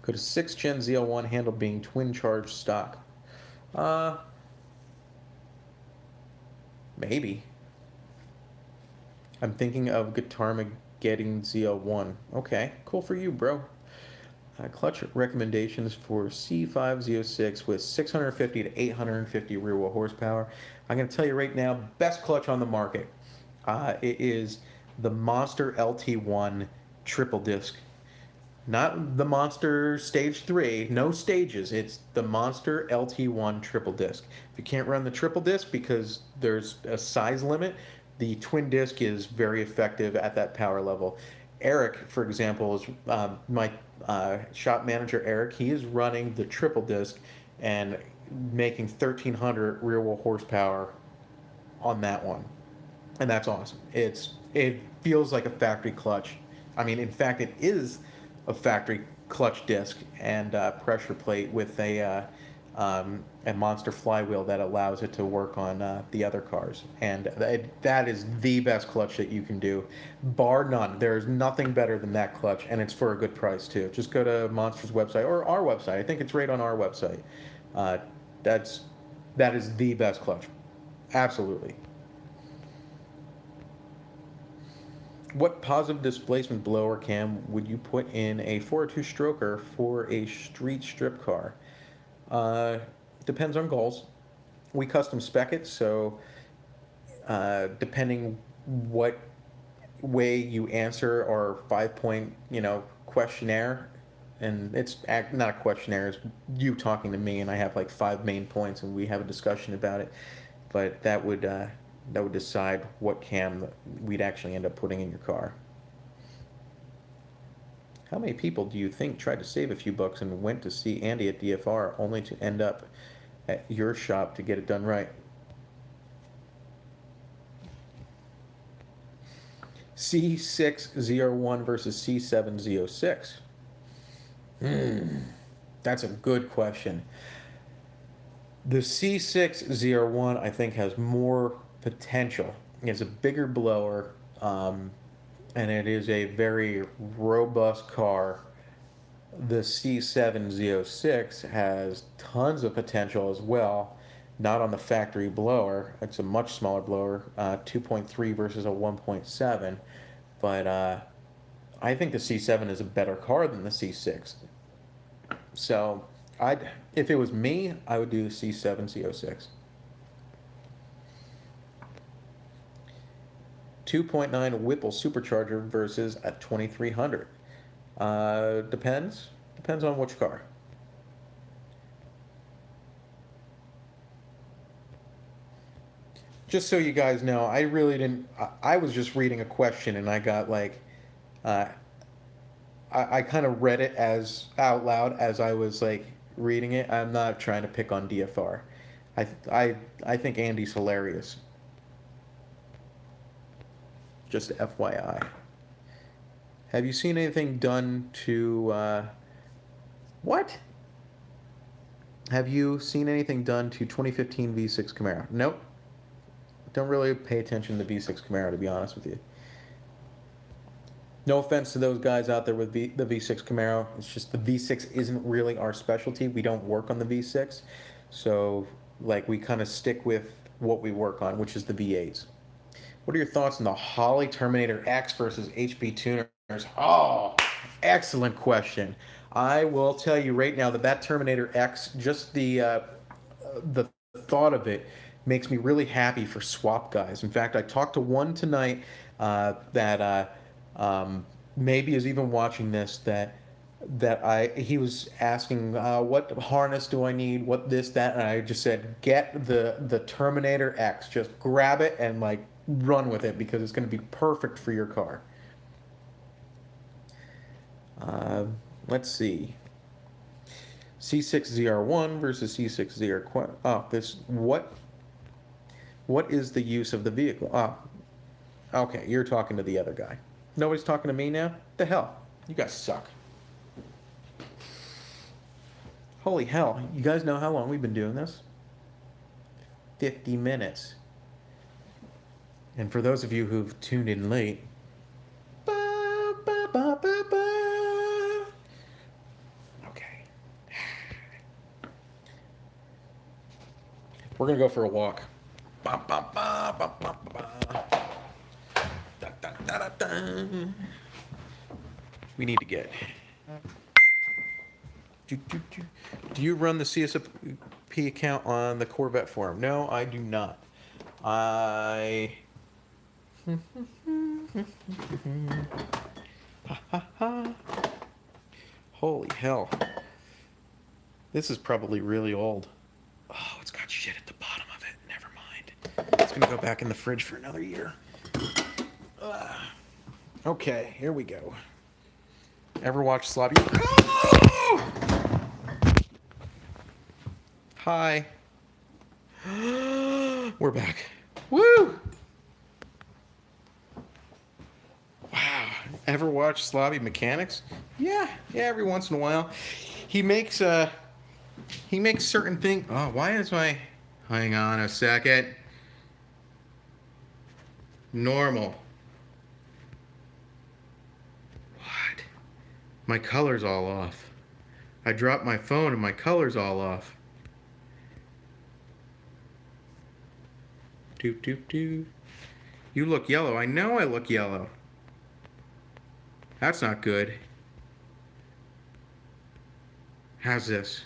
Could a 6th gen ZL1 handle being twin charged stock? Maybe. I'm thinking of Guitarmageddon ZL1. Okay, cool for you, bro. Clutch recommendations for C5 Z06 with 650 to 850 rear wheel horsepower. I'm going to tell you right now, best clutch on the market. It is the Monster LT1 triple disc. Not the Monster Stage 3, no stages. It's the Monster LT1 triple disc. If you can't run the triple disc because there's a size limit, the twin disc is very effective at that power level. Eric, for example, is my shop manager. Eric, he is running the triple disc and making 1,300 rear wheel horsepower on that one, and that's awesome. It feels like a factory clutch. I mean, in fact, it is a factory clutch disc and pressure plate with a monster flywheel that allows it to work on the other cars, and that is the best clutch that you can do, bar none. There's nothing better than that clutch, and it's for a good price too. Just go to Monster's website or our website. I think it's right on our website. That is the best clutch, absolutely. What positive displacement blower cam would you put in a 402 stroker for a street strip car? Depends on goals. We custom spec it, so depending what way you answer our 5-point, questionnaire, and it's not a questionnaire, it's you talking to me, and I have like 5 main points, and we have a discussion about it. But that would decide what cam we'd actually end up putting in your car. How many people do you think tried to save a few bucks and went to see Andy at DFR only to end up at your shop to get it done right? C6 ZR1 versus C7 Z06. That's a good question. The C6 ZR1, I think, has more potential. It's a bigger blower, and it is a very robust car. The C7 Z06 has tons of potential as well, not on the factory blower. It's a much smaller blower, 2.3 versus a 1.7, but I think the C7 is a better car than the C6. So if it was me, I would do the C7 Z06. 2.9 Whipple supercharger versus a 2300. Depends on which car. Just so you guys know, I really didn't. I was just reading a question, and I got like, I kind of read it as out loud as I was like reading it. I'm not trying to pick on DFR. I think Andy's hilarious. Just FYI. Have you seen anything done to what? Have you seen anything done to 2015 V6 Camaro? Nope. Don't really pay attention to the V6 Camaro, to be honest with you. No offense to those guys out there with the V6 Camaro. It's just the V6 isn't really our specialty. We don't work on the V6. So, like, we kind of stick with what we work on, which is the V8s. What are your thoughts on the Holley Terminator X versus HP tuners? Oh, excellent question. I will tell you right now that Terminator X, just the thought of it, makes me really happy for swap guys. In fact, I talked to one tonight that maybe is even watching this, that that he was asking, what harness do I need, what this, that, and I just said, get the Terminator X. Just grab it and like run with it because it's going to be perfect for your car. Let's see. C6ZR1 versus C6ZR. Oh, this what is the use of the vehicle? Oh, okay, you're talking to the other guy. Nobody's talking to me now? The hell? You guys suck. Holy hell, you guys know how long we've been doing this? 50 minutes. And for those of you who've tuned in late, okay. We're gonna go for a walk. We need to get. Do you run the CSP account on the Corvette forum? No, I do not. Holy hell. This is probably really old. Oh, it's got shit at the bottom of it. Never mind. It's gonna go back in the fridge for another year. Okay, here we go. Ever watch Sloppy? Oh! Hi. We're back. Woo! Wow. Ever watch Slobby Mechanics? Yeah, every once in a while. He makes certain things. Oh, why is my... Hang on a second. Normal. What? My color's all off. I dropped my phone and my color's all off. Doop, doop, doop. You look yellow. I know I look yellow. That's not good. How's this?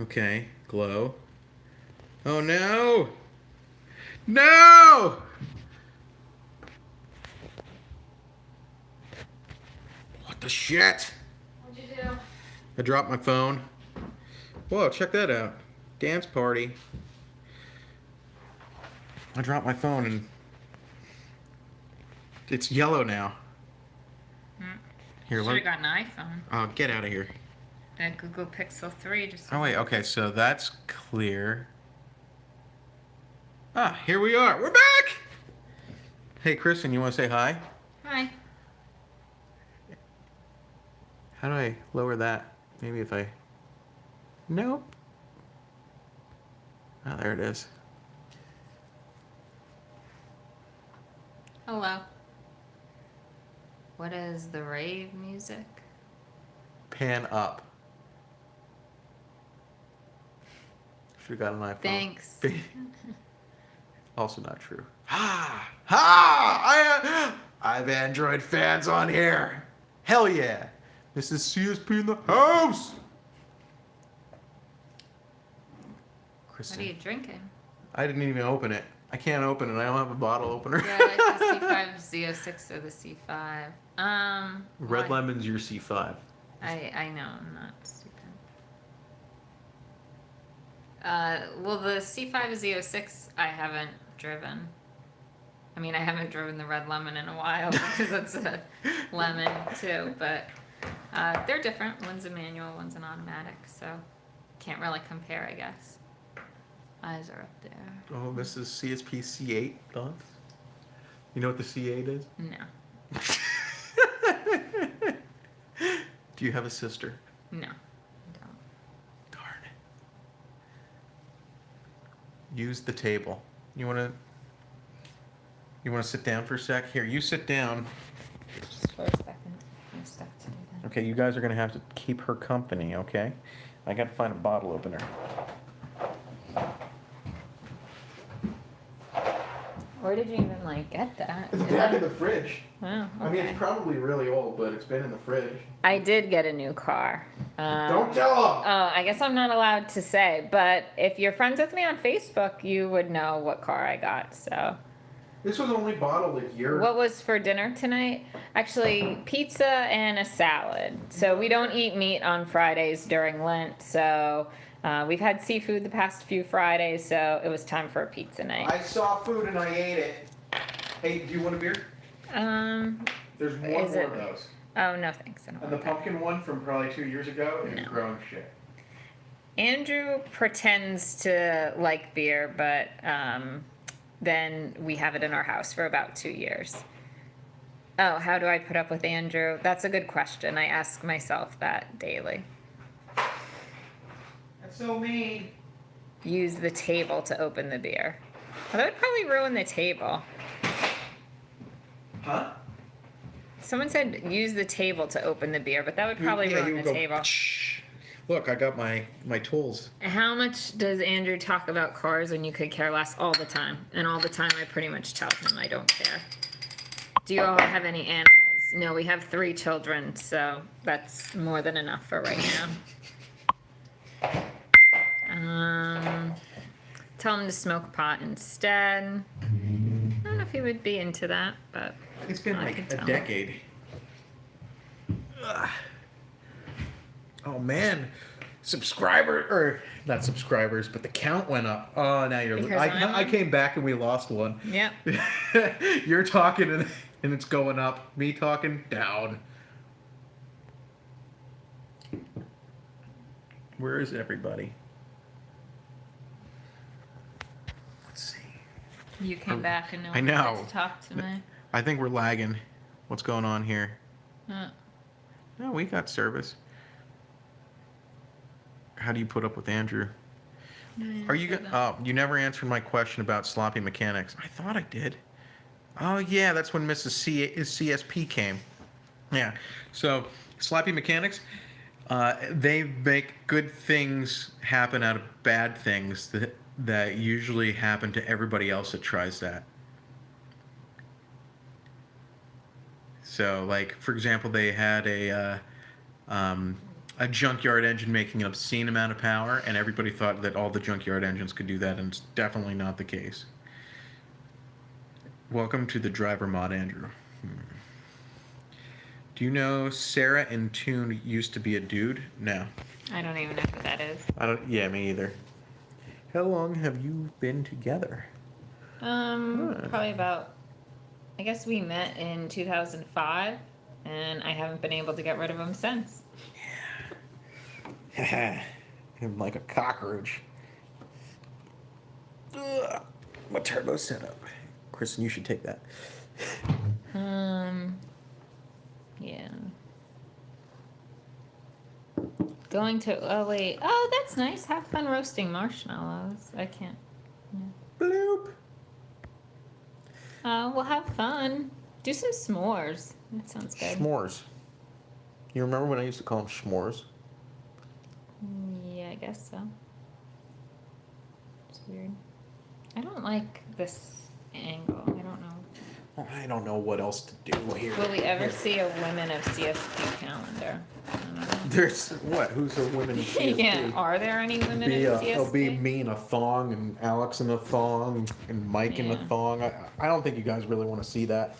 Okay, glow. Oh no! No! What the shit? What'd you do? I dropped my phone. Whoa, check that out. Dance party. I dropped my phone and it's yellow now. Here, Should have got an iPhone. Oh, get out of here. That Google Pixel 3 just... Oh wait, okay, so that's clear. Ah, here we are. We're back! Hey, Kristen, you want to say hi? Hi. How do I lower that? Maybe if I... Nope. Oh, there it is. Hello. What is the rave music? Pan up. Should have got an iPhone. Thanks. Also not true. Ha! Ha! I have Android fans on here. Hell yeah. This is CSP in the house. Kristen. What are you drinking? I didn't even open it. I can't open it. I don't have a bottle opener. Yeah, like the C5 Z06 or the C5. Red what? Lemon's your C5. I know, I'm not stupid. Well, the C5 Z06 I haven't driven. I mean, I haven't driven the Red Lemon in a while because it's a lemon too, but they're different. One's a manual, one's an automatic, so can't really compare, I guess. Eyes are up there. Oh, this is CSP C8 thoughts? You know what the C8 is? No. Do you have a sister? No. I don't. Darn it. Use the table. You wanna sit down for a sec? Here, you sit down. Just for a second. I have stuff to do then. Okay, you guys are gonna have to keep her company, okay? I gotta find a bottle opener. Where did you even, get that? It's back in the fridge. Oh, okay. I mean, it's probably really old, but it's been in the fridge. I did get a new car. Don't tell them! Oh, I guess I'm not allowed to say, but if you're friends with me on Facebook, you would know what car I got, so. This was only bottled a year. What was for dinner tonight? Actually, pizza and a salad. So we don't eat meat on Fridays during Lent. So we've had seafood the past few Fridays. So it was time for a pizza night. I saw food and I ate it. Hey, do you want a beer? There's more of those. Oh, no thanks. I don't And the want that. pumpkin one from probably 2 years ago is growing shit. Andrew pretends to like beer, but then we have it in our house for about 2 years. Oh, how do I put up with Andrew? That's a good question. I ask myself that daily. That's so mean. Use the table to open the beer. Well, that would probably ruin the table. Huh? Someone said use the table to open the beer, but that would probably ruin the table. Look, I got my tools. How much does Andrew talk about cars when you could care less? All the time. And all the time I pretty much tell him I don't care. Do you all have any animals? No, we have 3 children, so that's more than enough for right now. Tell him to smoke pot instead. I don't know if he would be into that, but It's been I like could a tell. decade. Ugh. Oh man, not subscribers, but the count went up. Oh, now you're. Because I'm I on? came back and we lost one. Yep. You're talking and it's going up. Me talking down. Where is everybody? Let's see. You came back and no I one know. wanted to talk to me. I think we're lagging. What's going on here? Huh. No, we got service. How do you put up with Andrew? Are you? You never answered my question about sloppy mechanics. I thought I did. Oh yeah, that's when Mrs. CSP came. Yeah. So sloppy mechanics, they make good things happen out of bad things that usually happen to everybody else that tries that. So, like for example, they had a junkyard engine making an obscene amount of power, and everybody thought that all the junkyard engines could do that, and it's definitely not the case. Welcome to the driver mod, Andrew. Do you know Sarah in Tune used to be a dude? No. I don't even know who that is. I don't. Yeah, me either. How long have you been together? Probably about. I guess we met in 2005, and I haven't been able to get rid of him since. Him like a cockroach. Ugh. My turbo setup. Kristen, you should take that. Yeah. Going to. Oh wait. Oh, that's nice. Have fun roasting marshmallows. I can't. Yeah. Bloop. We'll have fun. Do some s'mores. That sounds good. S'mores. You remember when I used to call them s'mores? Yeah, I guess so. It's weird. I don't like this angle. I don't know. I don't know what else to do here. Will we ever see a Women of CSP calendar? I don't know. There's what? Who's a women in CSP? Yeah, are there any women in CSP? It'll be me in a thong and Alex in a thong and Mike in a Yeah. thong. I don't think you guys really want to see that.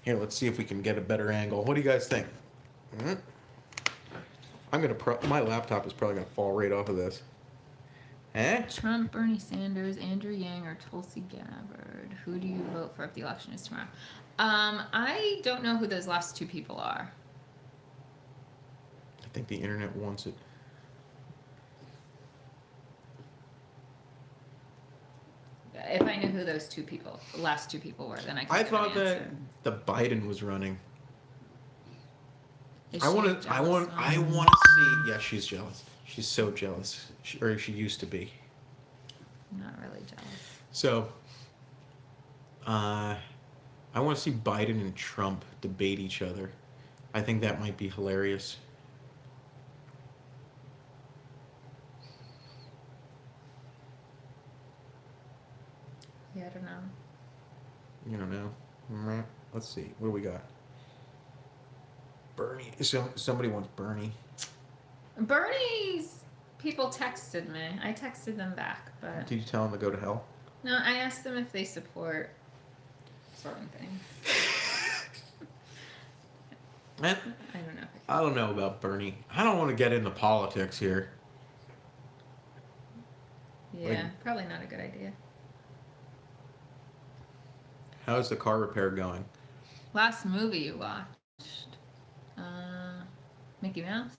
Here, let's see if we can get a better angle. What do you guys think? I'm gonna. My laptop is probably gonna fall right off of this. Eh? Trump, Bernie Sanders, Andrew Yang, or Tulsi Gabbard. Who do you vote for if the election is tomorrow? I don't know who those last 2 people are. I think the internet wants it. If I knew who those last two people were, then I could I give an thought that answer. the Biden was running. Is I she want to. I jealous? want to see. Yeah, she's jealous. She's so jealous. She used to be. I'm not really jealous. So, I want to see Biden and Trump debate each other. I think that might be hilarious. Yeah, I don't know. You don't know. Let's see. What do we got? Bernie. Somebody wants Bernie. Bernie's people texted me. I texted them back, but Did you tell him to go to hell? no, I asked them if they support sorting things. Man, I don't know. I don't know about Bernie. I don't want to get into politics here. Yeah, Like- probably not a good idea. How's the car repair going? Last movie you watched? Mickey Mouse?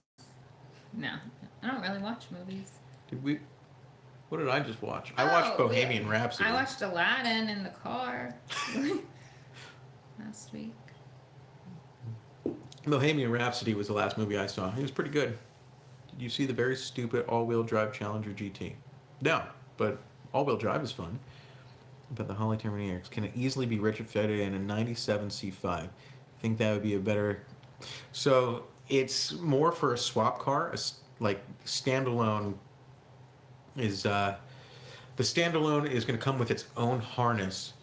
No, I don't really watch movies. Did we? What did I just watch? I watched Oh, Bohemian Rhapsody. I watched Aladdin in the car last week. Bohemian Rhapsody was the last movie I saw. It was pretty good. Did you see the very stupid all-wheel drive Challenger GT? No, but all-wheel drive is fun. But the Holly Terminator can easily be retrofitted in a 97 C5. I think that would be a better... So it's more for a swap car. Like standalone is... the standalone is going to come with its own harness.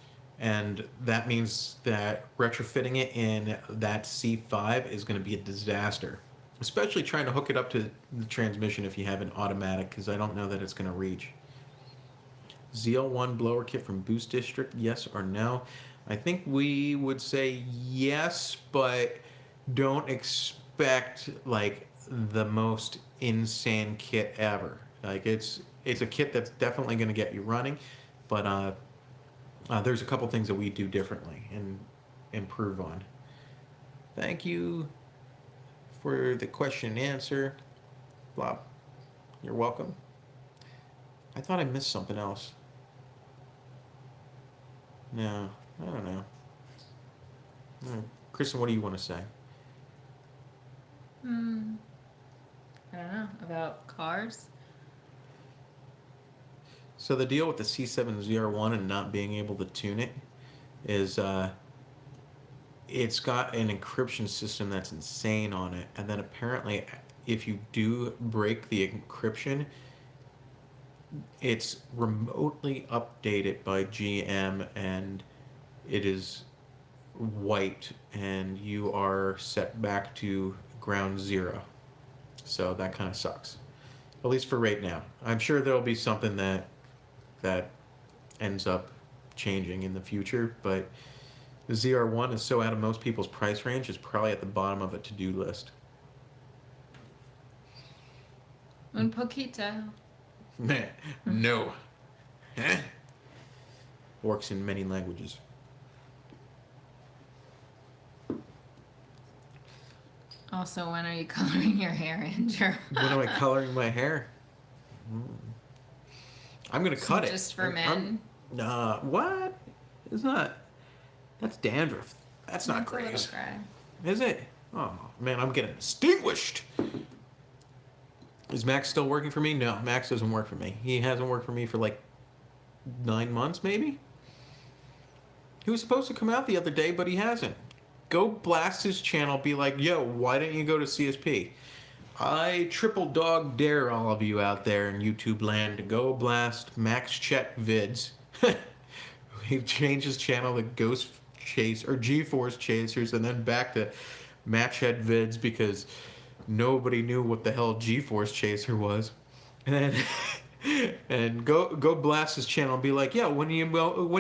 And that means that retrofitting it in that C5 is going to be a disaster. Especially trying to hook it up to the transmission if you have an automatic, because I don't know that it's going to reach. ZL1 blower kit from Boost District, yes or no? I think we would say yes, but don't expect like the most insane kit ever. Like it's a kit that's definitely going to get you running, but there's a couple things that we do differently and improve on. Thank you for the question and answer. Blob, you're welcome. I thought I missed something else. No, I don't know. Kristen, what do you want to say? I don't know. About cars? So the deal with the C701 and not being able to tune it is it's got an encryption system that's insane on it. And then apparently if you do break the encryption, it's remotely updated by GM and it is wiped and you are set back to ground zero. So that kind of sucks. At least for right now. I'm sure there'll be something that ends up changing in the future, but the ZR1 is so out of most people's price range, it's probably at the bottom of a to-do list. Un poquito. No. Works in many languages. Also, when are you coloring your hair, Andrew? When am I coloring my hair? I'm gonna cut it. Just for men? Nah, what? It's not. That's dandruff. That's not It's a little great. gray. Is it? Oh man, I'm getting distinguished. Is Max still working for me? No, Max doesn't work for me. He hasn't worked for me for like 9 months, maybe. He was supposed to come out the other day, but he hasn't. Go blast his channel. Be like, yo, why didn't you go to CSP? I triple dog dare all of you out there in YouTube land to go blast Max Chet vids. He changed his channel to Ghost Chase or G-Force Chasers, and then back to Matchhead vids because nobody knew what the hell G-Force Chaser was. And and go blast his channel and be like, yeah, when are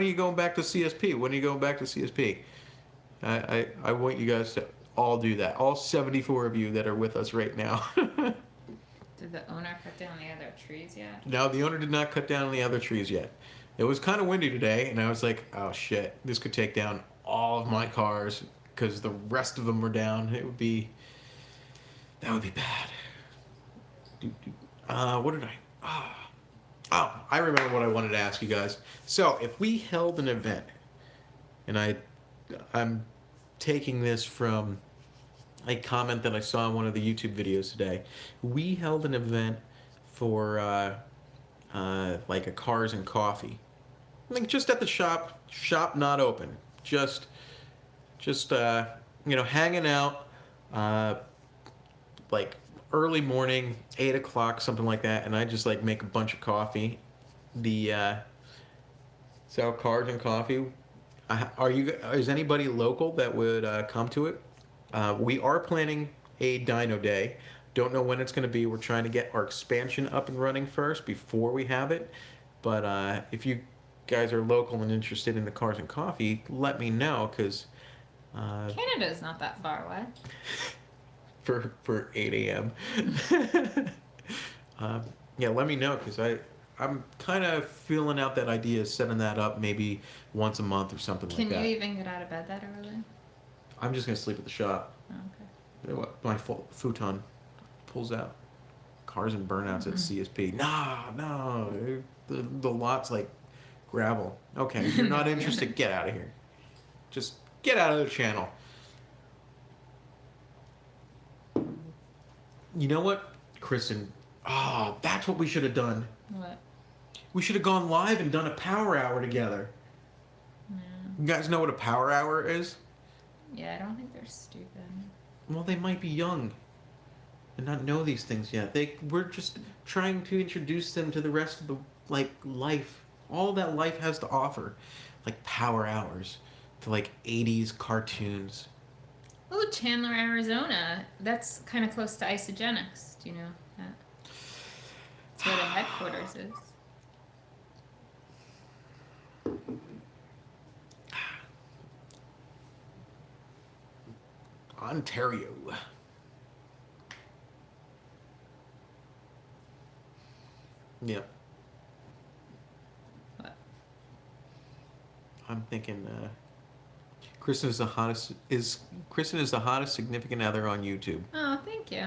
you going back to CSP? When are you going back to CSP? I want you guys to all do that. All 74 of you that are with us right now. Did the owner cut down the other trees yet? No, the owner did not cut down the other trees yet. It was kind of windy today, and I was like, oh shit, this could take down all of my cars because the rest of them were down. That would be bad. What did I... Oh, I remember what I wanted to ask you guys. So, if we held an event, and I'm taking this from a comment that I saw in one of the YouTube videos today. We held an event for like a cars and coffee, like just at the shop not open, just hanging out, like early morning, 8 o'clock, something like that, and I just like make a bunch of coffee. Sell cars and coffee. Is anybody local that would come to it? We are planning a dyno day. Don't know when it's going to be. We're trying to get our expansion up and running first before we have it. But if you guys are local and interested in the cars and coffee, let me know, because Canada's not that far away. for 8 a.m. Yeah, let me know, because I'm kind of feeling out that idea of setting that up maybe once a month or something like Can that. you even get out of bed that early? I'm just gonna sleep at the shop. Oh, okay. My futon pulls out. Cars and burnouts at CSP. No, the lot's like gravel. Okay, you're not interested. Get out of here. Just get out of the channel. You know what, Kristen? That's what we should have done. What? We should have gone live and done a power hour together. Yeah. You guys know what a power hour is? Yeah, I don't think they're stupid. Well, they might be young and not know these things yet. We're just trying to introduce them to the rest of the life, all that life has to offer, like power hours, to like 80s cartoons. Oh, Chandler, Arizona. That's kind of close to Isogenics. Do you know that? That's where the headquarters is. Ontario. Yeah. What? I'm thinking Kristen is the hottest significant other on YouTube. Oh, thank you.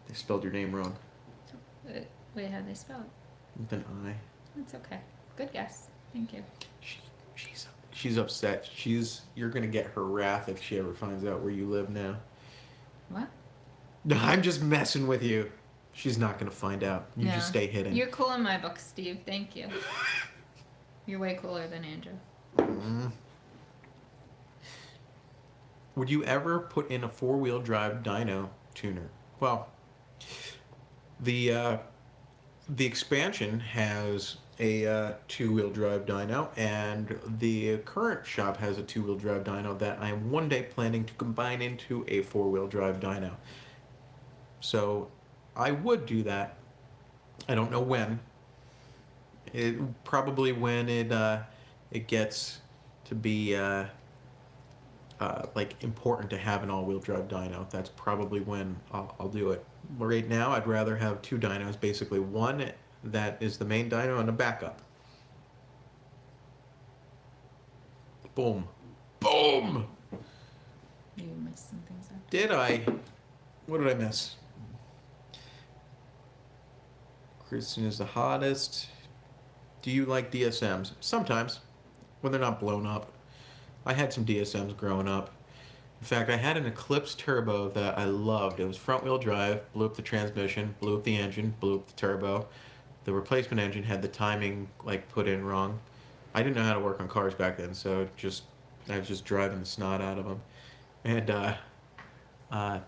They spelled your name wrong. Wait, how'd they spell it? With an I. That's okay. Good guess. Thank you. She's upset. You're gonna get her wrath if she ever finds out where you live now. What? No, I'm just messing with you. She's not gonna find out. You No. just stay hidden. You're cool in my book, Steve. Thank you. You're way cooler than Andrew. Mm. Would you ever put in a 4-wheel drive dyno tuner? Well, the expansion has a 2-wheel drive dyno, and the current shop has a 2-wheel drive dyno that I am one day planning to combine into a 4-wheel drive dyno. So I would do that. I don't know when. Probably when it gets to be important to have an all-wheel drive dyno. That's probably when I'll do it. Right now, I'd rather have 2 dynos. Basically, one that is the main dyno and a backup. Boom. Boom! You missed some things up. Did I? What did I miss? Kristen is the hottest. Do you like DSMs? Sometimes, when they're not blown up. I had some DSMs growing up. In fact, I had an Eclipse Turbo that I loved. It was front-wheel drive, blew up the transmission, blew up the engine, blew up the turbo. The replacement engine had the timing put in wrong. I didn't know how to work on cars back then, so I was just driving the snot out of them. And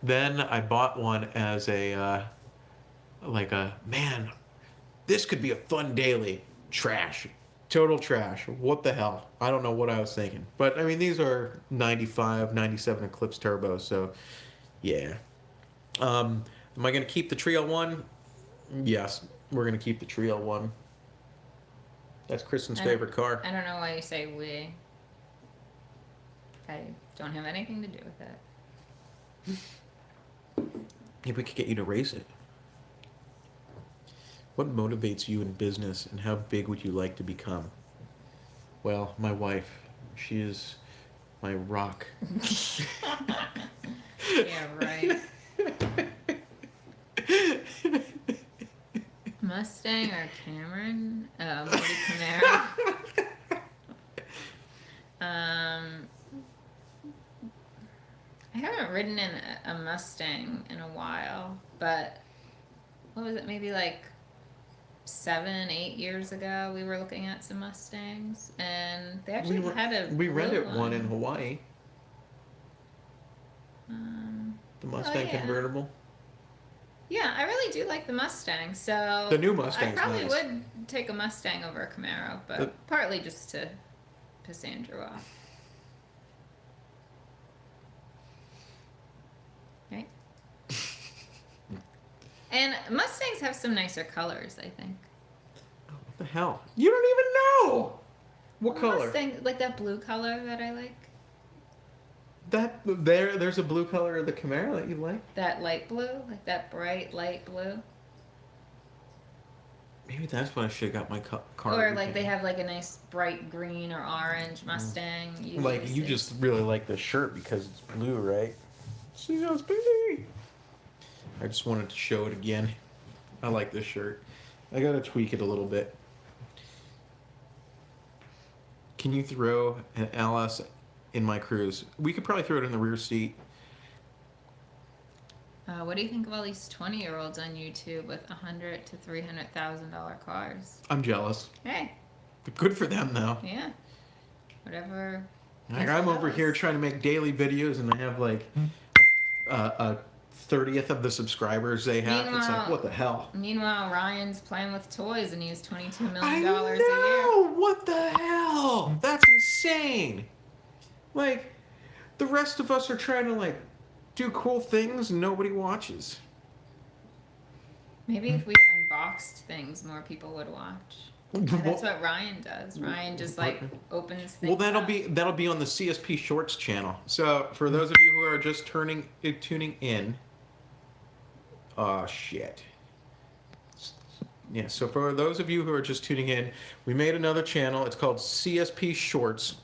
then I bought one as man, this could be a fun daily. Trash. Total trash. What the hell? I don't know what I was thinking. But, I mean, these are 95, 97 Eclipse turbos, so, yeah. Am I going to keep the Trio 1? Yes, we're going to keep the Trio 1. That's Kristen's favorite car. I don't know why you say we. I don't have anything to do with it. Maybe we could get you to race it. What motivates you in business, and how big would you like to become? Well, my wife. She is my rock. Yeah, right. Mustang or Cameron? Maybe Camaro. I haven't ridden in a Mustang in a while, but what was it? Maybe 7, 8 years ago, we were looking at some Mustangs, and they actually had a. We rented one in Hawaii. The Mustang convertible. Yeah, I really do like the Mustang. So the new Mustang's I probably nice. would take a Mustang over a Camaro, but partly just to piss Andrew off. Right? And Mustangs have some nicer colors, I think. the hell? You don't even know! What color? Mustang, like that blue color that I like. There's a blue color of the Camaro that you like? That light blue, like that bright light blue. Maybe that's what I should have got my car. Or like they have like a nice bright green or orange Mustang. Like you just really like the shirt because it's blue, right? CTS-V. I just wanted to show it again. I like this shirt. I gotta tweak it a little bit. Can you throw an LS in my Cruise? We could probably throw it in the rear seat. What do you think of all these 20-year-olds on YouTube with $100,000 to $300,000 cars? I'm jealous. Hey. Good for them, though. Yeah. Whatever. Like, I'm over here trying to make daily videos, and I have like a 30th of the subscribers they have. It's like, what the hell? Meanwhile, Ryan's playing with toys, and he has $22 million I a year. know! What the hell? That's insane. Like, the rest of us are trying to like do cool things and nobody watches. Maybe if we unboxed things, more people would watch. And that's what Ryan does. Ryan just like opens things. Well, that'll be on the CSP Shorts channel. So for those of you who are just tuning in, oh shit. Yeah. So for those of you who are just tuning in, we made another channel. It's called CSP Shorts.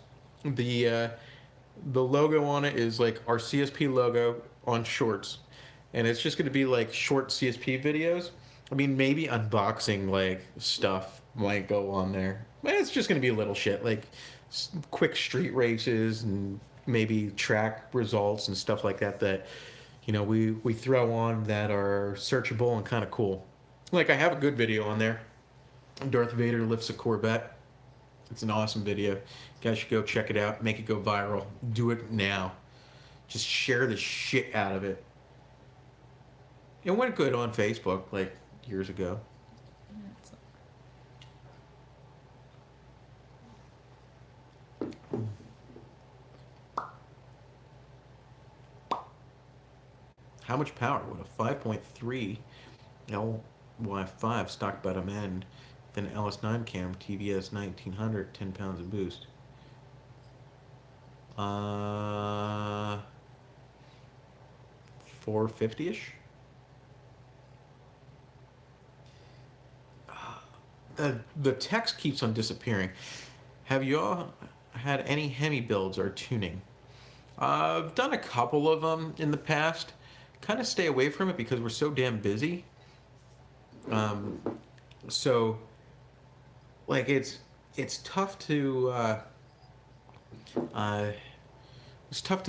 The logo on it is like our CSP logo on shorts, and it's just going to be like short CSP videos. I mean, maybe unboxing like stuff might go on there, but it's just going to be little shit like quick street races and maybe track results and stuff like that that you know we throw on that are searchable and kind of cool. Like I have a good video on there. Darth Vader lifts a Corvette. It's an awesome video. You guys should go check it out. Make it go viral. Do it now. Just share the shit out of it. It went good on Facebook like years ago. How much power would a 5.3 LY5 stock bottom end than LS9 cam TVS 1900 10 pounds of boost? 450-ish. The text keeps on disappearing. Have you all had any Hemi builds or tuning? I've done a couple of them in the past. Kind of stay away from it because we're so damn busy. So like it's tough to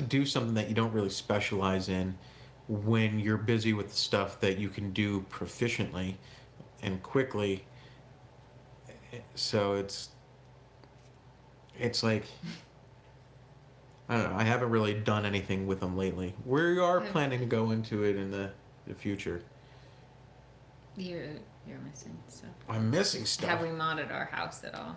do something that you don't really specialize in when you're busy with stuff that you can do proficiently and quickly. So it's like I don't know. I haven't really done anything with them lately. We are planning to go into it in the future. You're missing stuff. I'm missing stuff. Have we modded our house at all?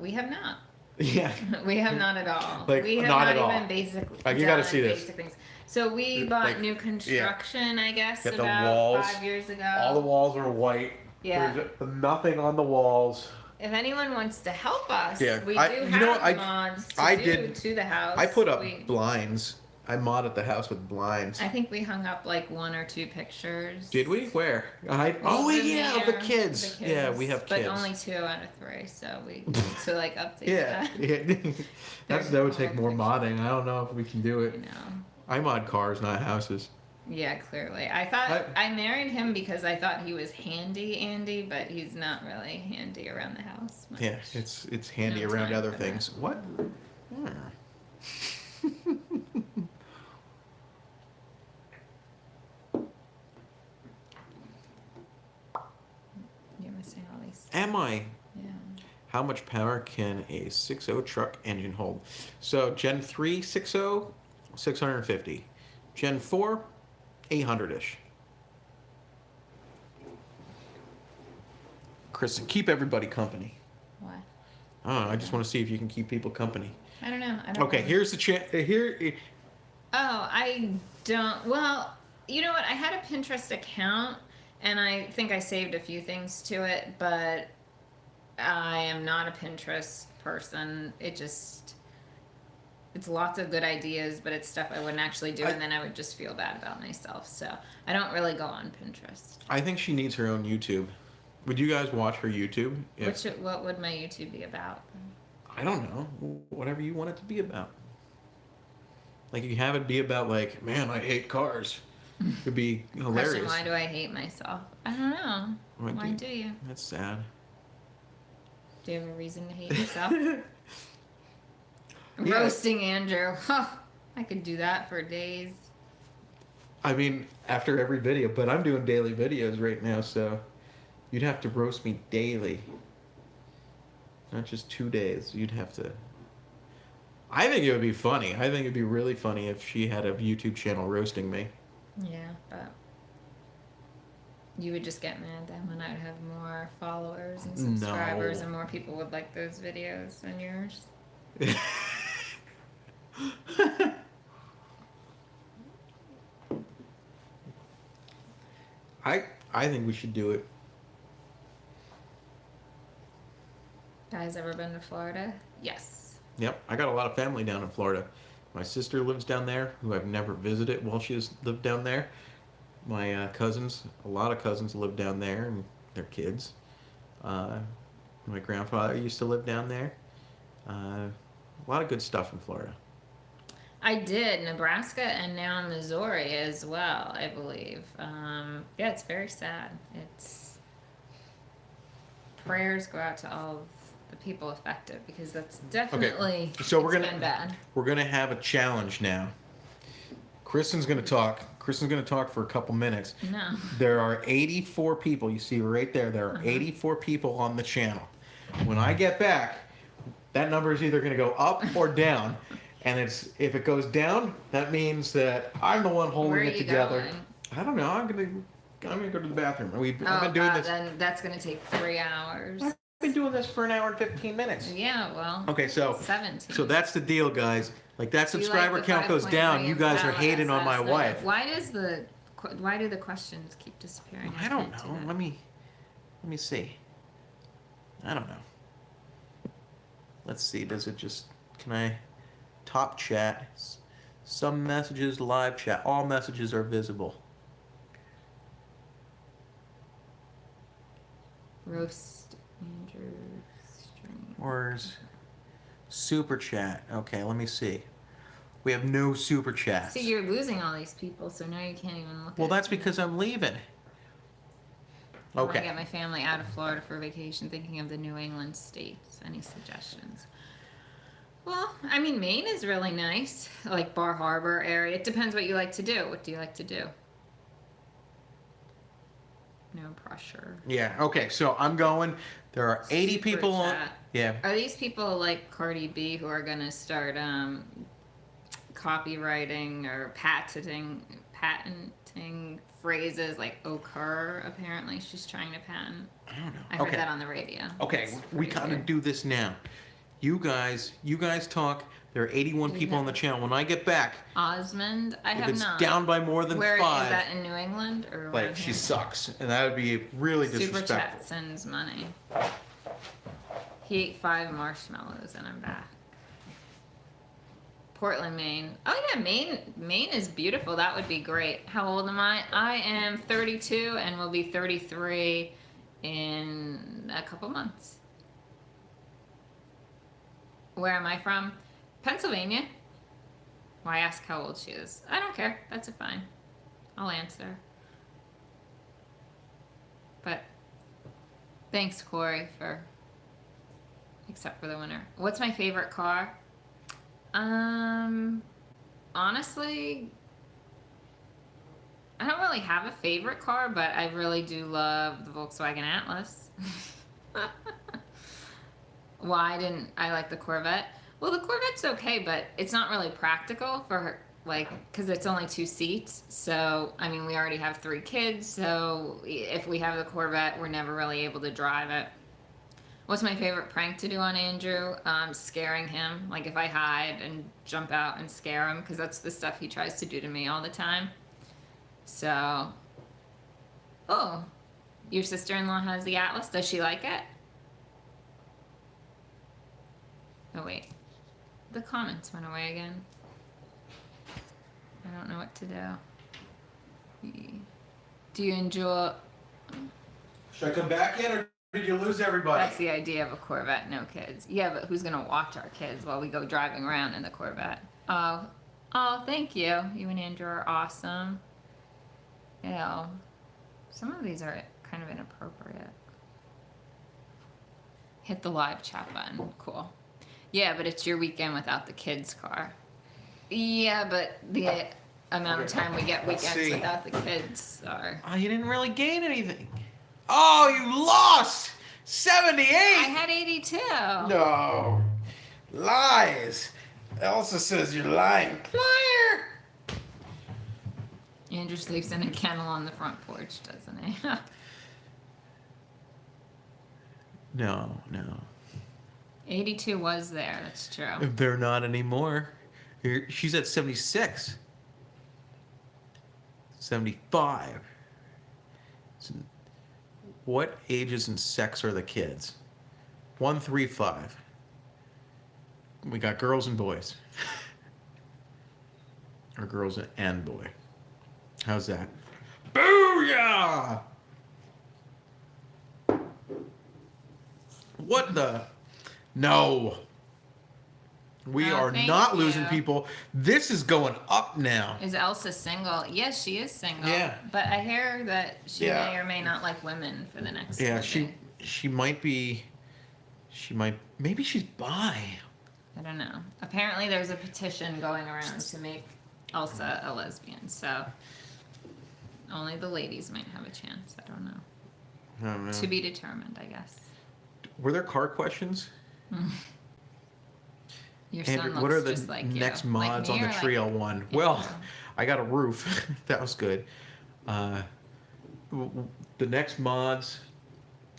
We have not. Yeah. We have not at all. Like, we have not at even all. basically Like, you gotta see this. basic things. So we bought Like, new construction, I guess, Get the about walls. 5 years ago. All the walls are white. Yeah. There's nothing on the walls. If anyone wants to help us, Yeah, we I- do you have know what, mods I to did- to the house. I put up We- blinds. I modded the house with blinds. I think we hung up like 1 or 2 pictures. Did we? Where? Oh Even yeah, there, the kids. Yeah, we have kids. But only 2 out of 3, so we need to like update Yeah, that. yeah. That would take more modding. I don't know if we can do You it. know. I mod cars, not houses. Yeah, clearly. I thought I married him because I thought he was handy, Andy, but he's not really handy around the house much. Yeah, it's handy No around time other for things. that. What? You're missing all these. Am I? Yeah. How much power can a 6.0 truck engine hold? So Gen 3 6.0, 650. Gen 4, 800-ish. Kristen, keep everybody company. What? I don't know. I just want to see if you can keep people company. I don't know. I don't Okay, know. here's the here. Oh, I don't. Well, you know what? I had a Pinterest account, and I think I saved a few things to it, but I am not a Pinterest person. It's lots of good ideas, but it's stuff I wouldn't actually do, and then I would just feel bad about myself. So I don't really go on Pinterest. I think she needs her own YouTube. Would you guys watch her YouTube? What would my YouTube be about? I don't know. Whatever you want it to be about. Like, you have it be about, like, man, I hate cars. It'd be hilarious. Question, why do I hate myself? I don't know. Why do you? That's sad. Do you have a reason to hate yourself? Yeah. Roasting Andrew. Huh, I could do that for days. I mean, after every video, but I'm doing daily videos right now, so you'd have to roast me daily. Not just 2 days. You'd have to... I think it would be funny. I think it'd be really funny if she had a YouTube channel roasting me. Yeah, but you would just get mad then when I'd have more followers and subscribers and more people would like those videos than yours. I think we should do it. Guys, ever been to Florida? Yes. Yep, I got a lot of family down in Florida. My sister lives down there, who I've never visited while she's lived down there. My cousins, a lot of cousins live down there, and their kids. My grandfather used to live down there. A lot of good stuff in Florida. I did, Nebraska and now Missouri as well, I believe. Yeah, it's very sad. Prayers go out to all of the people affected, because that's definitely been bad. We're gonna have a challenge now. Kristen's gonna talk. Kristen's gonna talk for a couple minutes. No. There are 84 people. You see right there. There are 84 people on the channel. When I get back, that number is either gonna go up or down. And if it goes down, that means that I'm the one holding it together. Going? I don't know. I'm gonna go to the bathroom. I've been doing this. Then that's gonna take 3 hours. I've been doing this for 1 hour and 15 minutes. Yeah, well. Okay, so 17. So that's the deal, guys. Like, that subscriber count goes down. You guys are hating on my wife. Why do the questions keep disappearing? I don't know. Let me see. I don't know. Let's see. Does it just? Can I? Top chat, some messages, live chat, all messages are visible. Roast Andrew stream. Or super chat. Okay, let me see. We have no super chats. See, you're losing all these people, so now you can't even look. Well, that's because I'm leaving. I want to get my family out of Florida for vacation, thinking of the New England states. Any suggestions? Well, I mean, Maine is really nice, like Bar Harbor area. It depends what you like to do. What do you like to do? No pressure. Yeah, okay, so I'm going. There are 80 people on. Yeah. Are these people like Cardi B who are going to start copywriting or patenting phrases like occur? Apparently, she's trying to patent. I don't know. I heard that on the radio. Okay, we gotta do this now. You guys talk. There are 81 people on the channel. When I get back, Osmond, I have not. If it's down by more than 5. Where is that, in New England or like she sucks, and that would be really disrespectful. Super Chat sends money. He ate 5 marshmallows and I'm back. Portland, Maine. Oh yeah, Maine is beautiful. That would be great. How old am I? I am 32 and will be 33 in a couple months. Where am I from? Pennsylvania. Why ask how old she is? I don't care. That's fine. I'll answer. But thanks, Corey, except for the winner. What's my favorite car? Honestly, I don't really have a favorite car, but I really do love the Volkswagen Atlas. Why didn't I like the Corvette? Well, the Corvette's okay, but it's not really practical for because it's only 2 seats. So, I mean, we already have 3 kids, so if we have the Corvette, we're never really able to drive it. What's my favorite prank to do on Andrew? Scaring him. Like if I hide and jump out and scare him, because that's the stuff he tries to do to me all the time. So, Oh, your sister-in-law has the Atlas. Does she like it? Oh wait, the comments went away again. I don't know what to do. Do you enjoy? Should I come back in, or did you lose everybody? That's the idea of a Corvette, no kids. Yeah, but who's gonna watch our kids while we go driving around in the Corvette? Oh, thank you. You and Andrew are awesome. You know, some of these are kind of inappropriate. Hit the live chat button. Cool. Yeah, but it's your weekend without the kids' car. Yeah, but the amount of time we get Let's weekends see. without the kids are. Oh, you didn't really gain anything. Oh, you lost 78. I had 82. No, lies. Elsa says you're lying. Liar. Andrew sleeps in a kennel on the front porch, doesn't he? No. 82 was there, that's true. They're not anymore. She's at 76. 75. What ages and sex are the kids? 1, 3, 5. We got girls and boys. Or girls and boy. How's that? Booyah! What the? No. We Oh, are thank not losing you. people. This is going up now. Is Elsa single? Yes, she is single. Yeah. But I hear that she Yeah. may or may not like women for the next Yeah, little bit. she might be. Maybe she's bi. I don't know. Apparently there's a petition going around to make Elsa a lesbian, so only the ladies might have a chance. I don't know. I don't know. To be determined, I guess. Were there car questions? Your son Andrew, looks what are the just like next you. mods like on me the or Trio like, 1? yeah. Well, I got a roof. That was good. The next mods.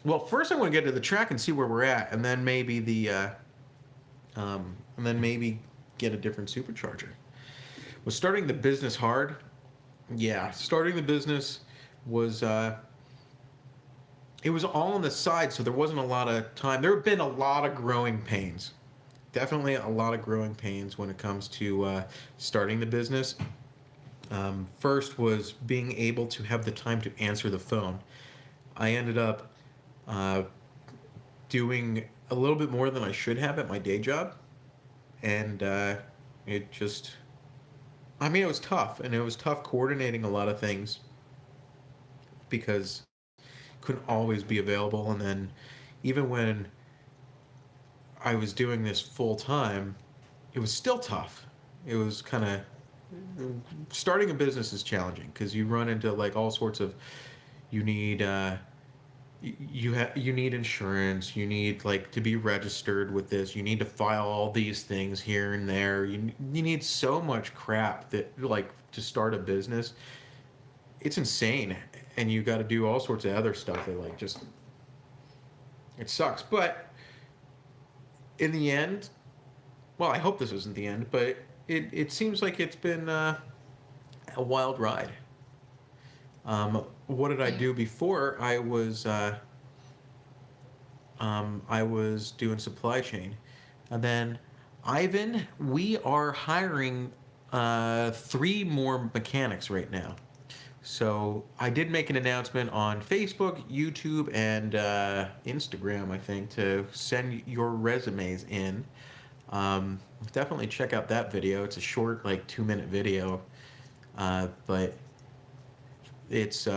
Well, first I want to get to the track and see where we're at, and then maybe get a different supercharger. Was starting the business hard? Yeah, starting the business was. It was all on the side, so there wasn't a lot of time. There have been a lot of growing pains. Definitely a lot of growing pains when it comes to starting the business. First was being able to have the time to answer the phone. I ended up doing a little bit more than I should have at my day job. And it just... I mean, it was tough. And it was tough coordinating a lot of things. Because couldn't always be available, and then even when I was doing this full time, it was still tough. It was kind of starting a business is challenging because you run into like all sorts of you need you need insurance, you need like to be registered with this, you need to file all these things here and there. You need so much crap that like to start a business. It's insane. And you got to do all sorts of other stuff that like just it sucks. But in the end, well, I hope this isn't the end, but it seems like it's been a wild ride. What did I do before? I was doing supply chain, and then Ivan, we are hiring 3 more mechanics right now. So I did make an announcement on Facebook, YouTube, and Instagram, I think, to send your resumes in. Definitely check out that video. It's a short, like 2-minute video, but it's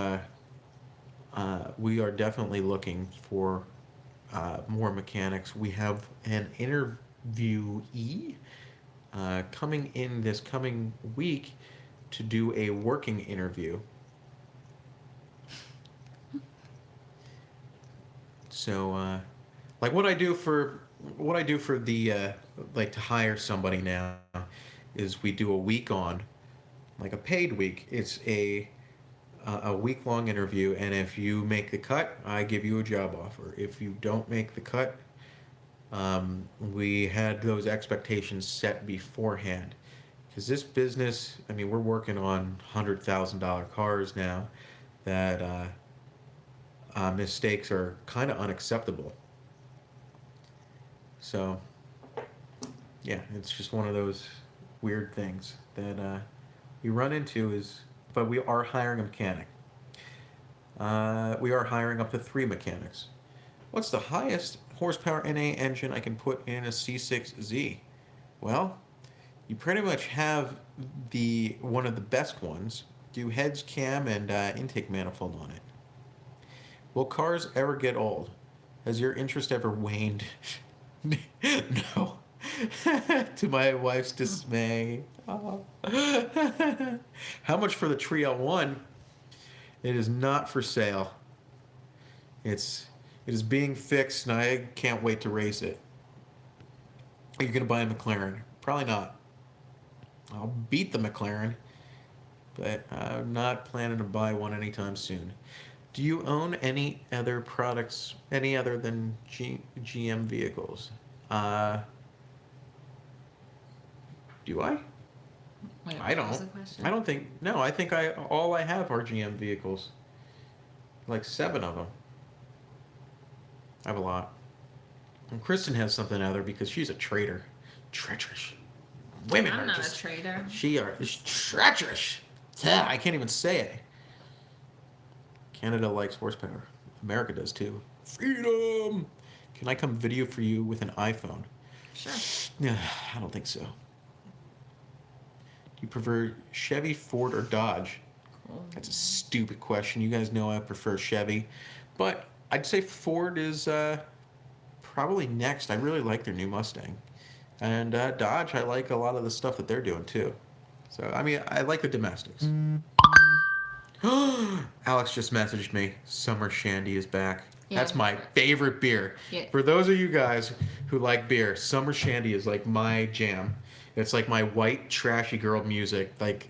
we are definitely looking for more mechanics. We have an interviewee coming in this coming week to do a working interview. So, like what I do for the like to hire somebody now is we do a week on, like a paid week. It's a week-long interview, and if you make the cut, I give you a job offer. If you don't make the cut, we had those expectations set beforehand. Because this business, I mean, we're working on $100,000 cars now that mistakes are kind of unacceptable. So, yeah, it's just one of those weird things that we run into. But we are hiring a mechanic. We are hiring up to 3 mechanics. What's the highest horsepower NA engine I can put in a C6Z? Well, you pretty much have one of the best ones. Do heads, cam, and intake manifold on it. Will cars ever get old? Has your interest ever waned? No. To my wife's dismay. Oh. How much for the L1? It is not for sale. It is being fixed, and I can't wait to race it. Are you going to buy a McLaren? Probably not. I'll beat the McLaren, but I'm not planning to buy one anytime soon. Do you own any other products, any other than GM vehicles? Do I? Wait, I what was don't. the question? I don't think. No, I think all I have are GM vehicles. Like 7 of them. I have a lot. And Kristen has something other because she's a traitor. Treacherous. Women I'm are not just. a traitor. She are treacherous. I can't even say it. Canada likes horsepower. America does too. Freedom. Can I come video for you with an iPhone? Sure. Yeah, I don't think so. Do you prefer Chevy, Ford, or Dodge? Cool. That's a stupid question. You guys know I prefer Chevy, but I'd say Ford is probably next. I really like their new Mustang, and Dodge. I like a lot of the stuff that they're doing too. So I mean, I like the domestics. Alex just messaged me. Summer Shandy is back. Yeah, That's my favorite beer. Yeah. For those of you guys who like beer, Summer Shandy is like my jam. It's like my white trashy girl music. Like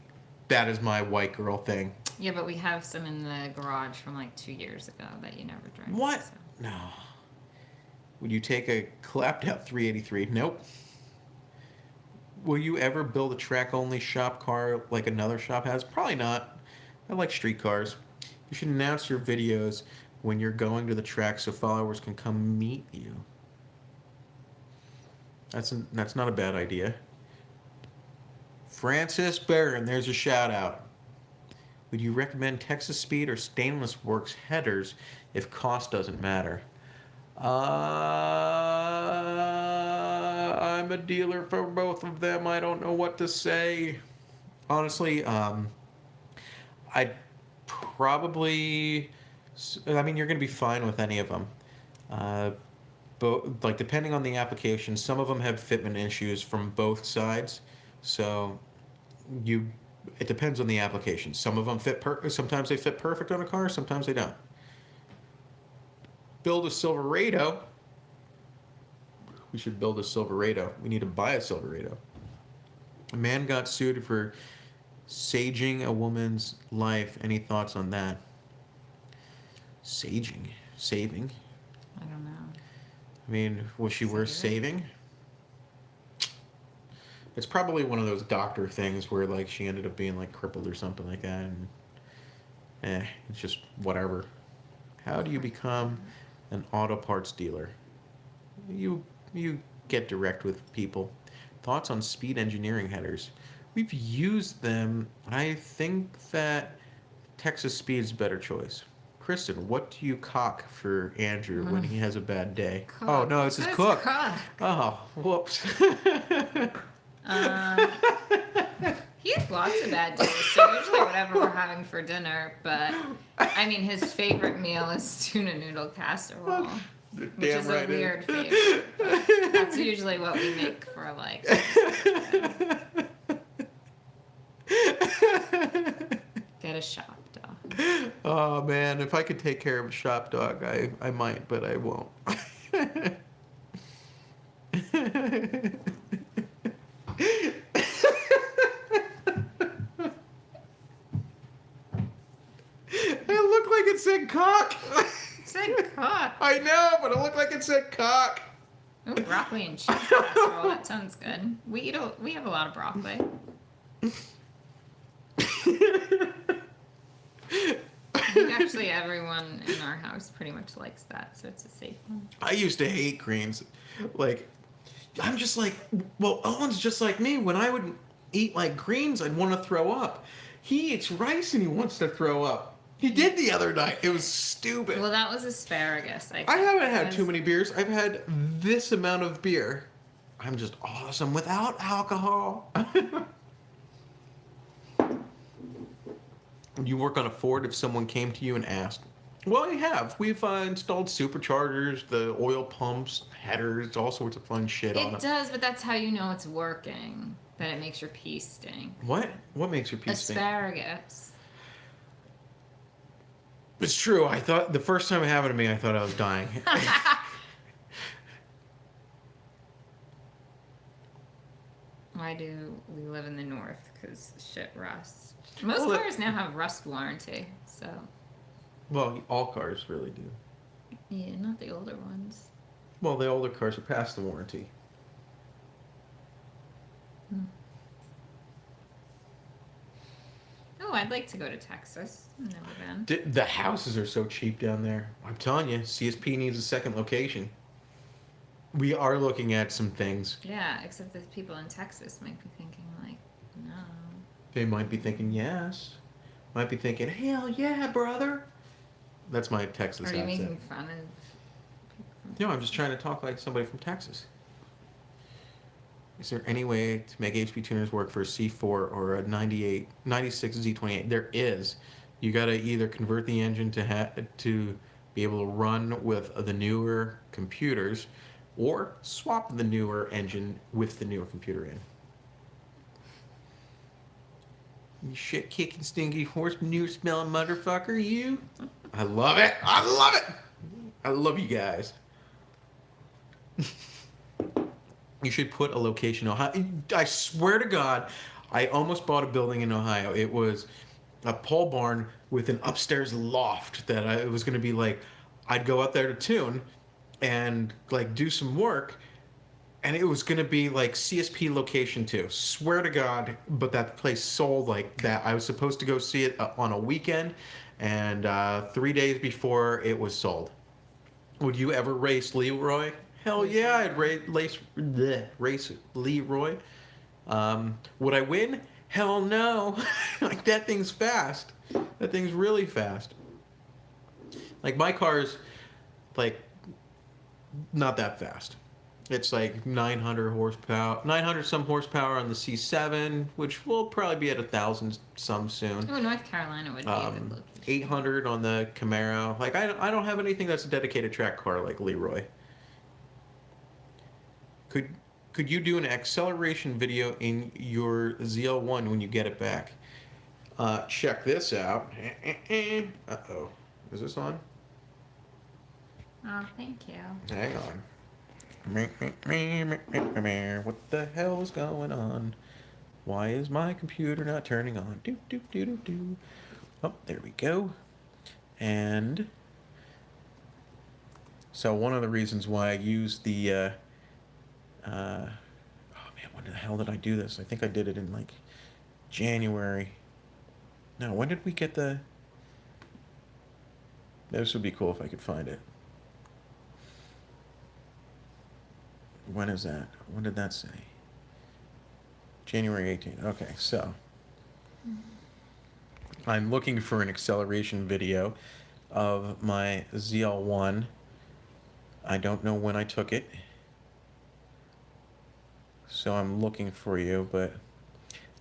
that is my white girl thing. Yeah, but we have some in the garage from like 2 years ago that you never drank. What? So. No. Would you take a clapped out 383? Nope. Will you ever build a track-only shop car like another shop has? Probably not. I like street cars. You should announce your videos when you're going to the track so followers can come meet you. That's not a bad idea. Francis Barron, there's a shout out. Would you recommend Texas Speed or Stainless Works headers if cost doesn't matter? I'm a dealer for both of them. I don't know what to say. Honestly, I'd probably... I mean, you're going to be fine with any of them. But like depending on the application, some of them have fitment issues from both sides. So it depends on the application. Some of them sometimes they fit perfect on a car, sometimes they don't. Build a Silverado. We should build a Silverado. We need to buy a Silverado. A man got sued for saging a woman's life. Any thoughts on that? Saving? I don't know. I mean, was she worth saving? It's probably one of those doctor things where like she ended up being like crippled or something like that, and it's just whatever. How do you become an auto parts dealer? You get direct with people. Thoughts on speed engineering headers? We've used them. I think that Texas Speed is a better choice. Kristen, what do you cock for Andrew when he has a bad day? Cook. Oh no, this is cook. Oh, whoops. He has lots of bad days, so usually whatever we're having for dinner, but I mean his favorite meal is tuna noodle casserole. Which Damn is right a weird favorite. But that's usually what we make for like. Get a shop dog. Oh man, if I could take care of a shop dog, I might, but I won't. It looked like it said cock. Said cock. I know, but it looked like it said cock. Ooh, broccoli and cheese casserole. That sounds good. We have a lot of broccoli. You actually Actually, everyone in our house pretty much likes that, so it's a safe one. I used to hate greens. Like, I'm just like, well, Owen's just like me. When I would eat like greens, I'd want to throw up. He eats rice and he wants to throw up. He did the other night. It was stupid. Well, that was asparagus. I haven't had because- too many beers. I've had this amount of beer. I'm just awesome without alcohol. You work on a Ford if someone came to you and asked. Well, we have. We've installed superchargers, the oil pumps, headers, all sorts of fun shit on It them. does, but that's how you know it's working. That it makes your pee stink. What? What makes your pee stink? Asparagus. It's true. I thought the first time it happened to me, I thought I was dying. Why do we live in the north? Because shit rusts. Most Well, cars now have rust warranty, so Well, all cars really do. yeah, not the older ones. Well, the older cars are past the warranty. Oh, I'd like to go to Texas. I've never been. The houses are so cheap down there. I'm telling you, CSP needs a second location. We are looking at some things. Yeah, except that people in Texas might be thinking like, no. They might be thinking yes. Might be thinking, hell yeah, brother. That's my Texas Are you accent. making fun of? No, I'm just trying to talk like somebody from Texas. Is there any way to make HP tuners work for a C4 or a 96 Z28? There is. You got to either convert the engine to be able to run with the newer computers, or swap the newer engine with the newer computer in. You shit kicking stinky horse new smelling motherfucker, you. I love it. I love it. I love you guys. You should put a location in Ohio. I swear to God, I almost bought a building in Ohio. It was a pole barn with an upstairs loft that it was going to be like, I'd go out there to tune and like do some work, and it was going to be like CSP location too. Swear to God, but that place sold like that. I was supposed to go see it on a weekend, and 3 days before it was sold. Would you ever race Leroy? Hell yeah, I'd race Leroy. Would I win? Hell no. Like, that thing's fast. That thing's really fast. Like, my car's, like, not that fast. It's like 900 horsepower, 900 some horsepower on the C7, which will probably be at 1,000 some soon. Oh, North Carolina would be a good location. 800 on the Camaro. Like, I don't have anything that's a dedicated track car like Leroy. Could you do an acceleration video in your ZL1 when you get it back? Check this out. Uh-oh. Is this on? Oh, thank you. Hang on. What the hell is going on? Why is my computer not turning on? Do do do do do. Oh, there we go. And so one of the reasons why I used the oh man, when the hell did I do this? I think I did it in like January. No, when did we get the? This would be cool if I could find it. When is that? When did that say? January 18th. Okay, so I'm looking for an acceleration video of my ZL1. I don't know when I took it, so I'm looking for you, but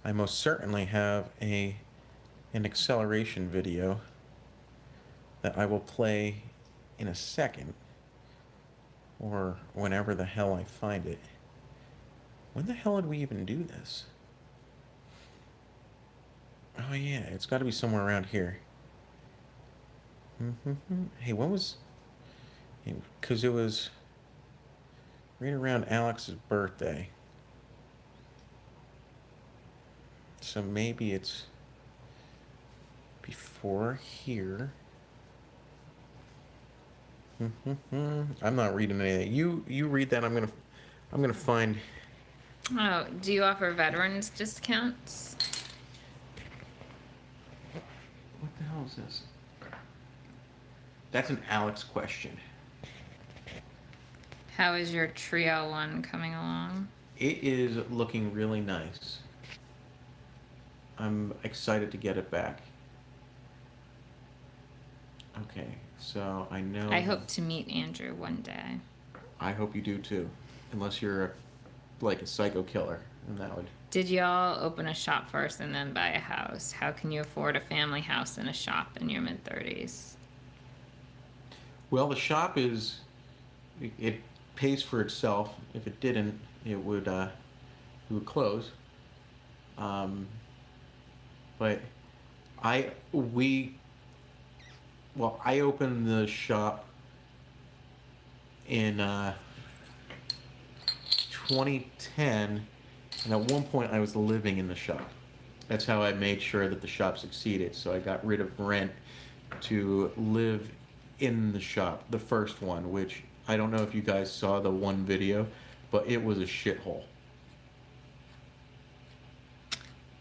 I most certainly have an acceleration video that I will play in a second, or whenever the hell I find it. When the hell did we even do this? Oh yeah, it's got to be somewhere around here. Hey, when was... Because it was right around Alex's birthday. So maybe it's before here. I'm not reading anything. You read that. I'm gonna find. Oh, do you offer veterans discounts? What the hell is this? That's an Alex question. How is your Trio one coming along? It is looking really nice. I'm excited to get it back. Okay, so I know... I hope to meet Andrew one day. I hope you do too. Unless you're like a psycho killer, and that would... Did y'all open a shop first and then buy a house? How can you afford a family house and a shop in your mid-30s? Well, the shop is... It pays for itself. If it didn't, it would close. But I opened the shop in 2010, and at one point I was living in the shop. That's how I made sure that the shop succeeded. So I got rid of rent to live in the shop, the first one, which I don't know if you guys saw the one video, but it was a shithole.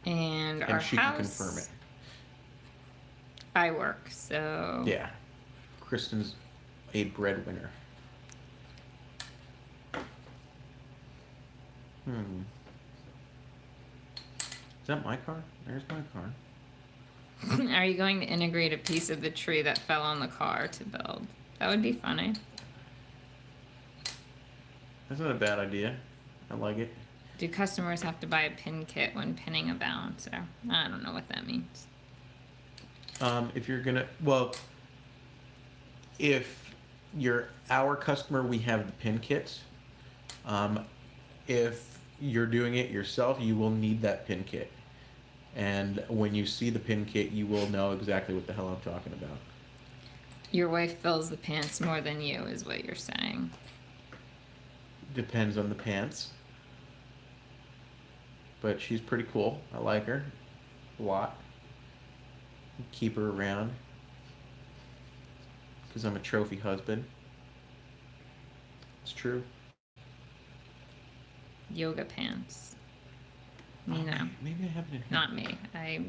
And our And she house, can confirm it. I work, so... Yeah. Kristen's a breadwinner. Is that my car? There's my car. Are you going to integrate a piece of the tree that fell on the car to build? That would be funny. That's not a bad idea. I like it. Do customers have to buy a pin kit when pinning a balancer? I don't know what that means. If you're gonna, well, if you're our customer, we have the pin kits. If you're doing it yourself, you will need that pin kit. And when you see the pin kit, you will know exactly what the hell I'm talking about. Your wife fills the pants more than you, is what you're saying. Depends on the pants. But she's pretty cool. I like her a lot. Keep her around. Because I'm a trophy husband. It's true. Yoga pants. Me now. Maybe I haven't. Not me. I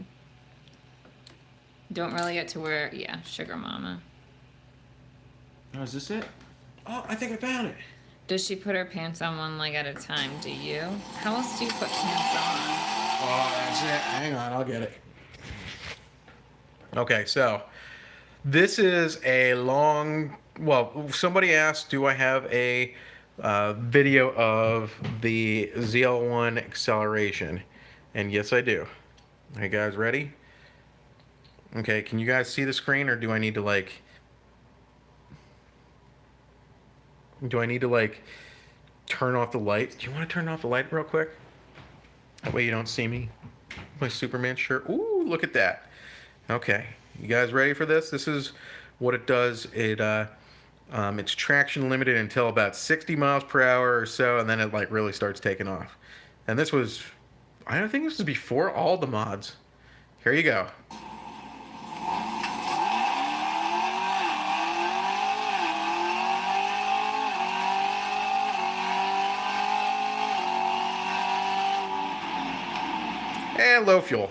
don't really get to wear, yeah, sugar mama. Oh, is this it? Oh, I think I found it. Does she put her pants on one leg at a time? Do you? How else do you put pants on? Oh, that's it. Hang on, I'll get it. Okay, so this is a long. Well, somebody asked, do I have a video of the ZL1 acceleration? And yes, I do. Are you guys ready? Okay, can you guys see the screen, or do I need to like? Do I need to like turn off the light? Do you want to turn off the light real quick? That way you don't see me. My Superman shirt. Ooh, look at that. Okay, you guys ready for this? This is what it does. It's traction limited until about 60 miles per hour or so, and then it like really starts taking off. And this was, I don't think this was before all the mods. Here you go. And low fuel.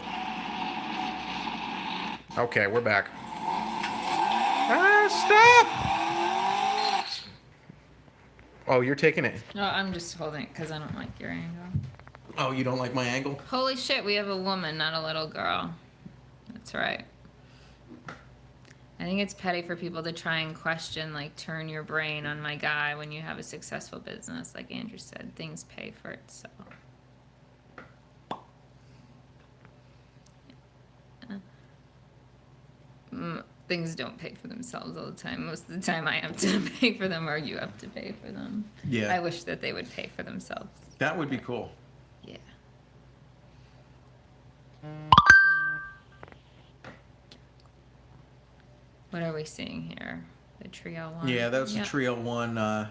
Okay, we're back. Stop! Oh, you're taking it. No, I'm just holding it because I don't like your angle. Oh, you don't like my angle? Holy shit, we have a woman, not a little girl. That's right. I think it's petty for people to try and question, like, turn your brain on my guy when you have a successful business. Like Andrew said, things pay for itself. Things don't pay for themselves all the time. Most of the time I have to pay for them or you have to pay for them. Yeah. I wish that they would pay for themselves. That would be cool. Yeah. What are we seeing here? The Trio 1? Yeah, that was the Trio 1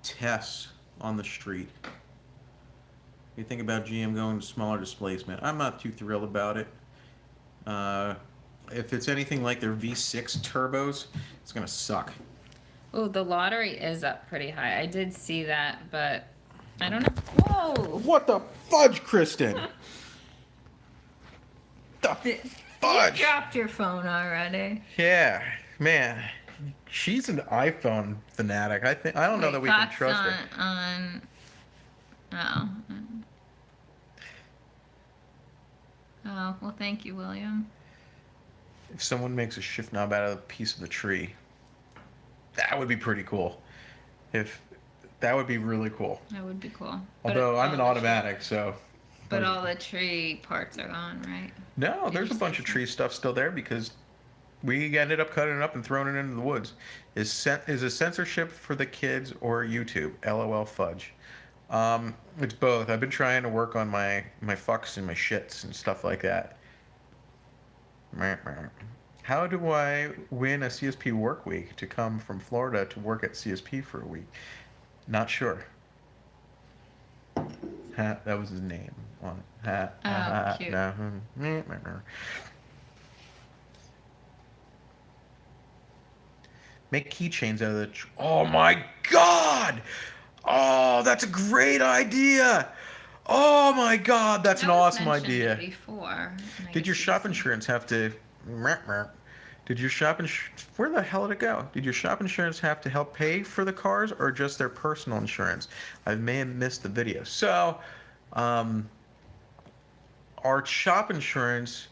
tests on the street. You think about GM going to smaller displacement. I'm not too thrilled about it. If it's anything like their V6 turbos, it's gonna suck. Oh, the lottery is up pretty high. I did see that, but I don't know. Whoa! What the fudge, Kristen? The You fudge. dropped your phone already. Yeah, man. She's an iPhone fanatic. I don't know that we can Thoughts trust her. on oh. Oh, well, thank you, William. If someone makes a shift knob out of a piece of the tree, that would be pretty cool. If that would be really cool. That would be cool. Although I'm an all the automatic, so. But all the tree parts are gone, right? No, Did there's a you bunch say of so? tree stuff still there because we ended up cutting it up and throwing it into the woods. Is a censorship for the kids or YouTube? LOL fudge. It's both. I've been trying to work on my fucks and my shits and stuff like that. How do I win a CSP work week to come from Florida to work at CSP for a week? Not sure. That was his name on it. Oh, cute. No. Make keychains out of the. Oh my god! Oh, that's a great idea! Oh my god, that's an That was awesome mentioned idea. Before. and I Did your guess shop you- insurance have to? Did your shop where the hell did it go? Did your shop insurance have to help pay for the cars or just their personal insurance? I may have missed the video. So, our shop insurance,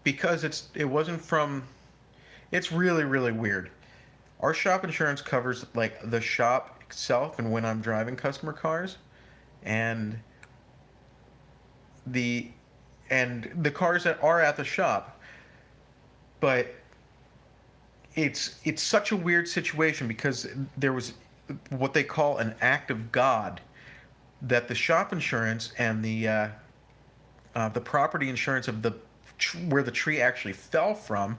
because it wasn't from. It's really, really weird. Our shop insurance covers like the shop itself and when I'm driving customer cars, and the cars that are at the shop. But it's such a weird situation because there was what they call an act of God that the shop insurance and the property insurance of where the tree actually fell from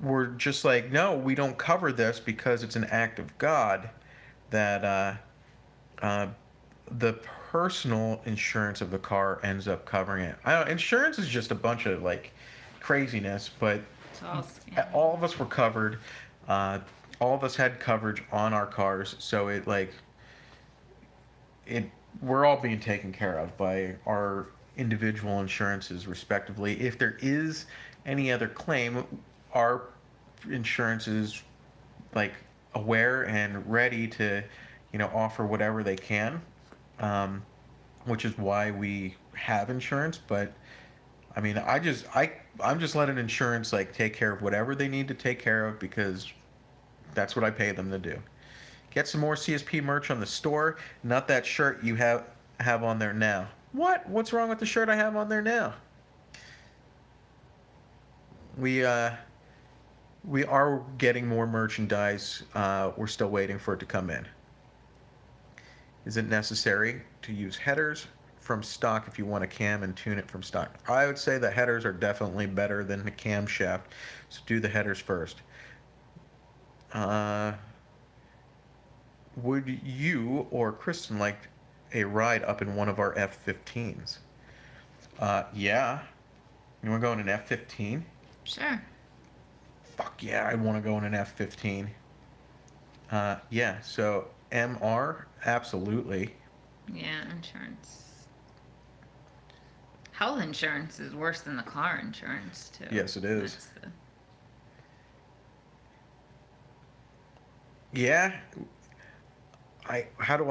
were just like, no, we don't cover this because it's an act of God. That the personal insurance of the car ends up covering it. I don't. Insurance is just a bunch of like craziness, but It's all scam. all of us were covered. All of us had coverage on our cars, so we're all being taken care of by our individual insurances respectively. If there is any other claim, our insurance is like aware and ready to, offer whatever they can, which is why we have insurance. But I mean, I'm just letting insurance like take care of whatever they need to take care of because that's what I pay them to do. Get some more CSP merch on the store, not that shirt you have on there now. What? What's wrong with the shirt I have on there now? We are getting more merchandise. We're still waiting for it to come in. Is it necessary to use headers from stock if you want a cam and tune it from stock? I would say the headers are definitely better than the camshaft, so do the headers first. Would you or Kristen like a ride up in one of our F-15s? Yeah. You want to go in an F-15? Sure. Fuck yeah, I want to go in an F-15. Yeah, so MR, absolutely. Yeah, insurance. Health insurance is worse than the car insurance too. Yes, it is. That's the- Yeah. How do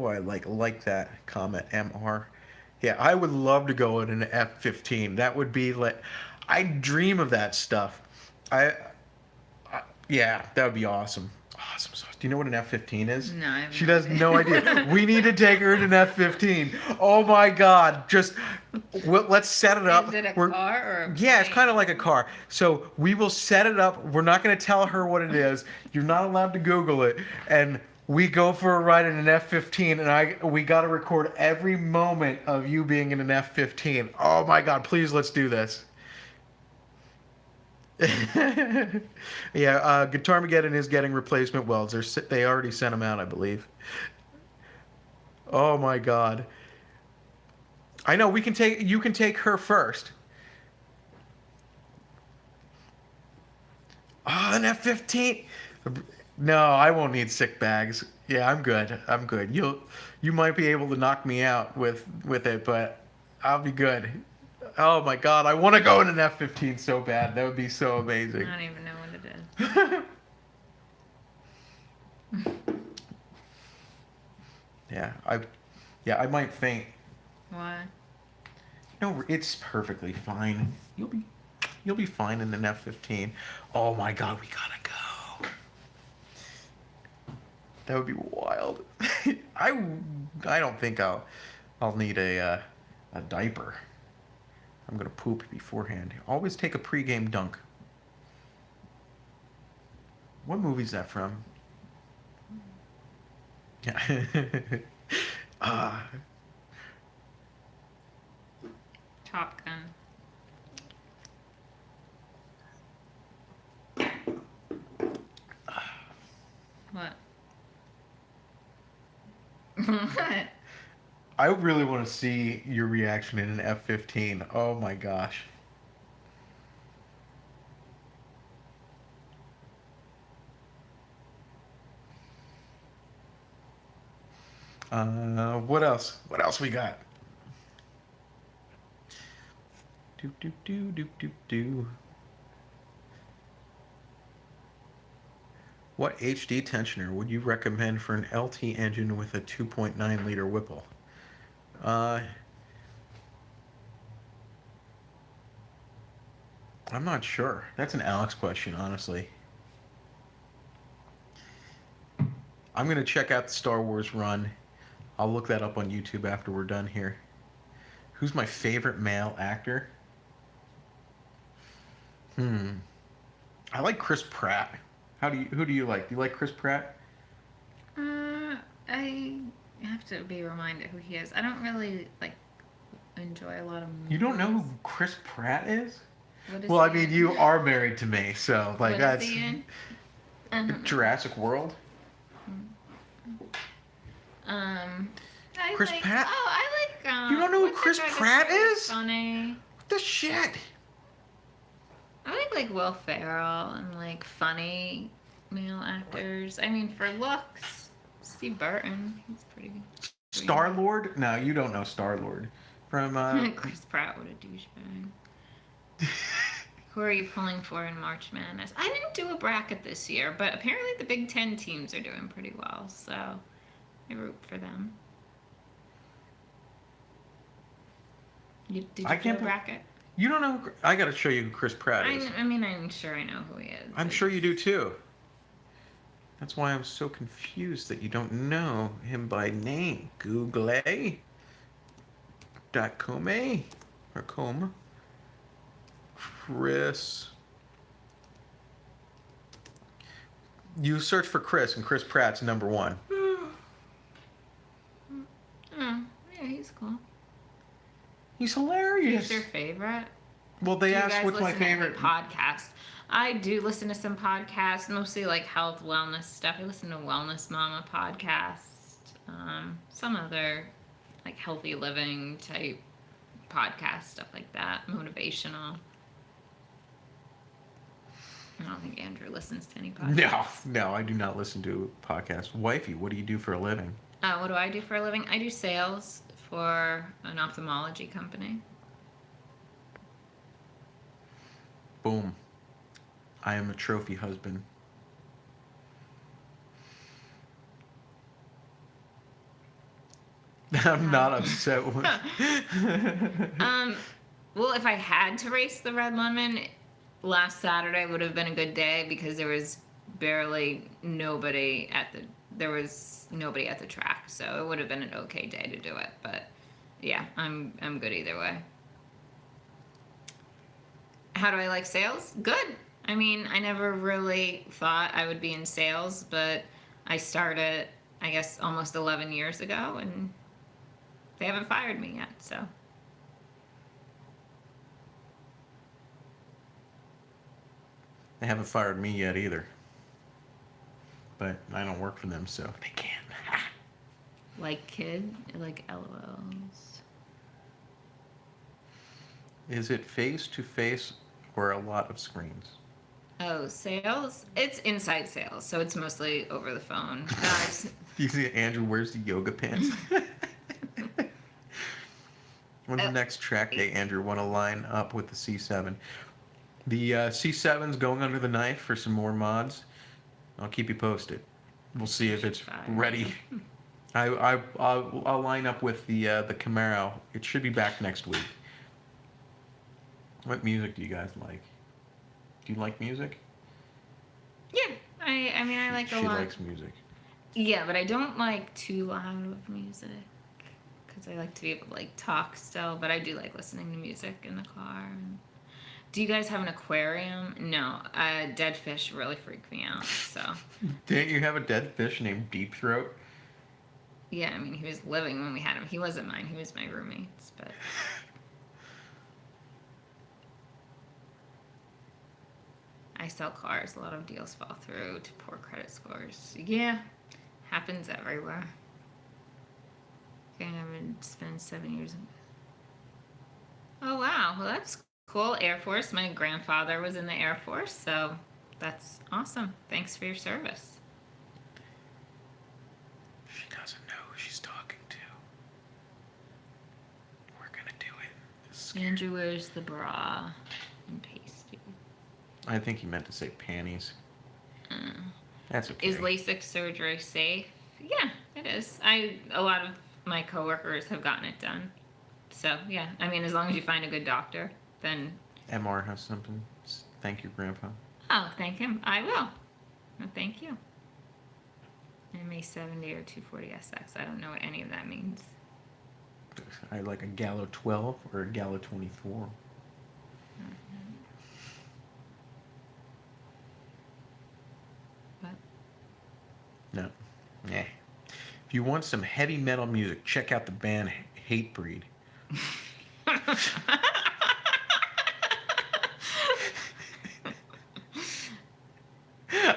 I like that comment, MR? Yeah, I would love to go in an F-15. That would be like, I dream of that stuff. Yeah, that would be awesome. Awesome sauce. Do you know what an F-15 is? No, I have She no has idea. no idea. We need to take her in an F-15. Oh my God! Let's set it up. Is it a We're- car or a Yeah, it's plane? kind of like a car. So we will set it up. We're not going to tell her what it is. You're not allowed to Google it. And we go for a ride in an F-15, and we got to record every moment of you being in an F-15. Oh my God! Please, let's do this. Yeah, Guitarmageddon is getting replacement welds. They already sent them out, I believe. Oh my God! I know you can take her first. Oh, an F-15. No, I won't need sick bags. Yeah, I'm good. I'm good. You might be able to knock me out with it, but I'll be good. Oh my god, I want to go in an F-15 so bad. That would be so amazing. I don't even know what it is. I might faint. Why? No, it's perfectly fine. You'll be fine in an F-15. Oh my god, we gotta go. That would be wild. I don't think I'll need a diaper. I'm gonna poop beforehand. Always take a pregame dunk. What movie's that from? Yeah. Top Gun. What? What? I really want to see your reaction in an F-15. Oh my gosh. What else? What else we got? Do. What HD tensioner would you recommend for an LT engine with a 2.9 liter Whipple? I'm not sure. That's an Alex question, honestly. I'm going to check out the Star Wars run. I'll look that up on YouTube after we're done here. Who's my favorite male actor? I like Chris Pratt. Who do you like? Do you like Chris Pratt? I have to be reminded who he is. I don't really enjoy a lot of movies. You don't know who Chris Pratt is? What is Well, I he mean, in? you are married to me, so What that's is he in? I don't know. Jurassic World. Chris Pratt? Oh, I like. You don't know who what's the Chris guy that's Pratt really is? Funny. What the shit? I like Will Ferrell and funny male actors. I mean, for looks, Steve Burton, he's pretty good. Star-Lord? No, you don't know Star-Lord. From, Chris Pratt, what a douchebag. Who are you pulling for in March Madness? I didn't do a bracket this year, but apparently the Big Ten teams are doing pretty well, so I root for them. Did you do a bracket? You don't know. I got to show you who Chris Pratt is. I mean, I'm sure I know who he is. I'm sure you do too. That's why I'm so confused that you don't know him by name. Google.com or com. Chris. You search for Chris, and Chris Pratt's number one. Oh, yeah, he's cool. He's hilarious. Who's your favorite? Well, they asked what's my Do you guys listen to favorite any podcast? I do listen to some podcasts, mostly health, wellness stuff. I listen to Wellness Mama podcast, some other healthy living type podcast, stuff like that, motivational. I don't think Andrew listens to any podcasts. No, I do not listen to podcasts. Wifey, what do you do for a living? What do I do for a living? I do sales for an ophthalmology company. Boom. I am a trophy husband. I'm not upset with Well, if I had to race the Red Lemon, last Saturday would have been a good day because there was barely nobody at the track, so it would have been an okay day to do it. But yeah, I'm good either way. How do I like sales? Good. I mean, I never really thought I would be in sales, but I started, I guess, almost 11 years ago, and they haven't fired me yet, so. They haven't fired me yet either. But I don't work for them, so they can. Like kid, like LOLs. Is it face-to-face or a lot of screens? Oh, sales? It's inside sales, so it's mostly over the phone. You see Andrew wears the yoga pants. When's the next track day Andrew want to line up with the C7? The C7's going under the knife for some more mods. I'll keep you posted. We'll see if it's ready. I'll line up with the Camaro. It should be back next week. What music do you guys like? Do you like music? Yeah, I mean, I like a lot. She likes music. Yeah, but I don't like too loud of music because I like to be able to like talk still. But I do like listening to music in the car. Do you guys have an aquarium? No, dead fish really freak me out. So. Didn't you have a dead fish named Deep Throat? Yeah, I mean, he was living when we had him. He wasn't mine. He was my roommate's, but. I sell cars. A lot of deals fall through to poor credit scores. Yeah, happens everywhere. Okay, I've been spending 7 years. Oh wow, well that's cool. Air Force. My grandfather was in the Air Force, so that's awesome. Thanks for your service. She doesn't know who she's talking to. We're gonna do it. Andrew wears the bra and pasty. I think he meant to say panties. That's okay. Is LASIK surgery safe? Yeah, it is. A lot of my coworkers have gotten it done. So yeah, I mean, as long as you find a good doctor, then. MR has something. Thank you, Grandpa. Oh, thank him. I will. No, thank you. MA70 or 240SX. I don't know what any of that means. I like a Gallo 12 or a Gallo 24. What? No. Yeah. If you want some heavy metal music, check out the band Hatebreed.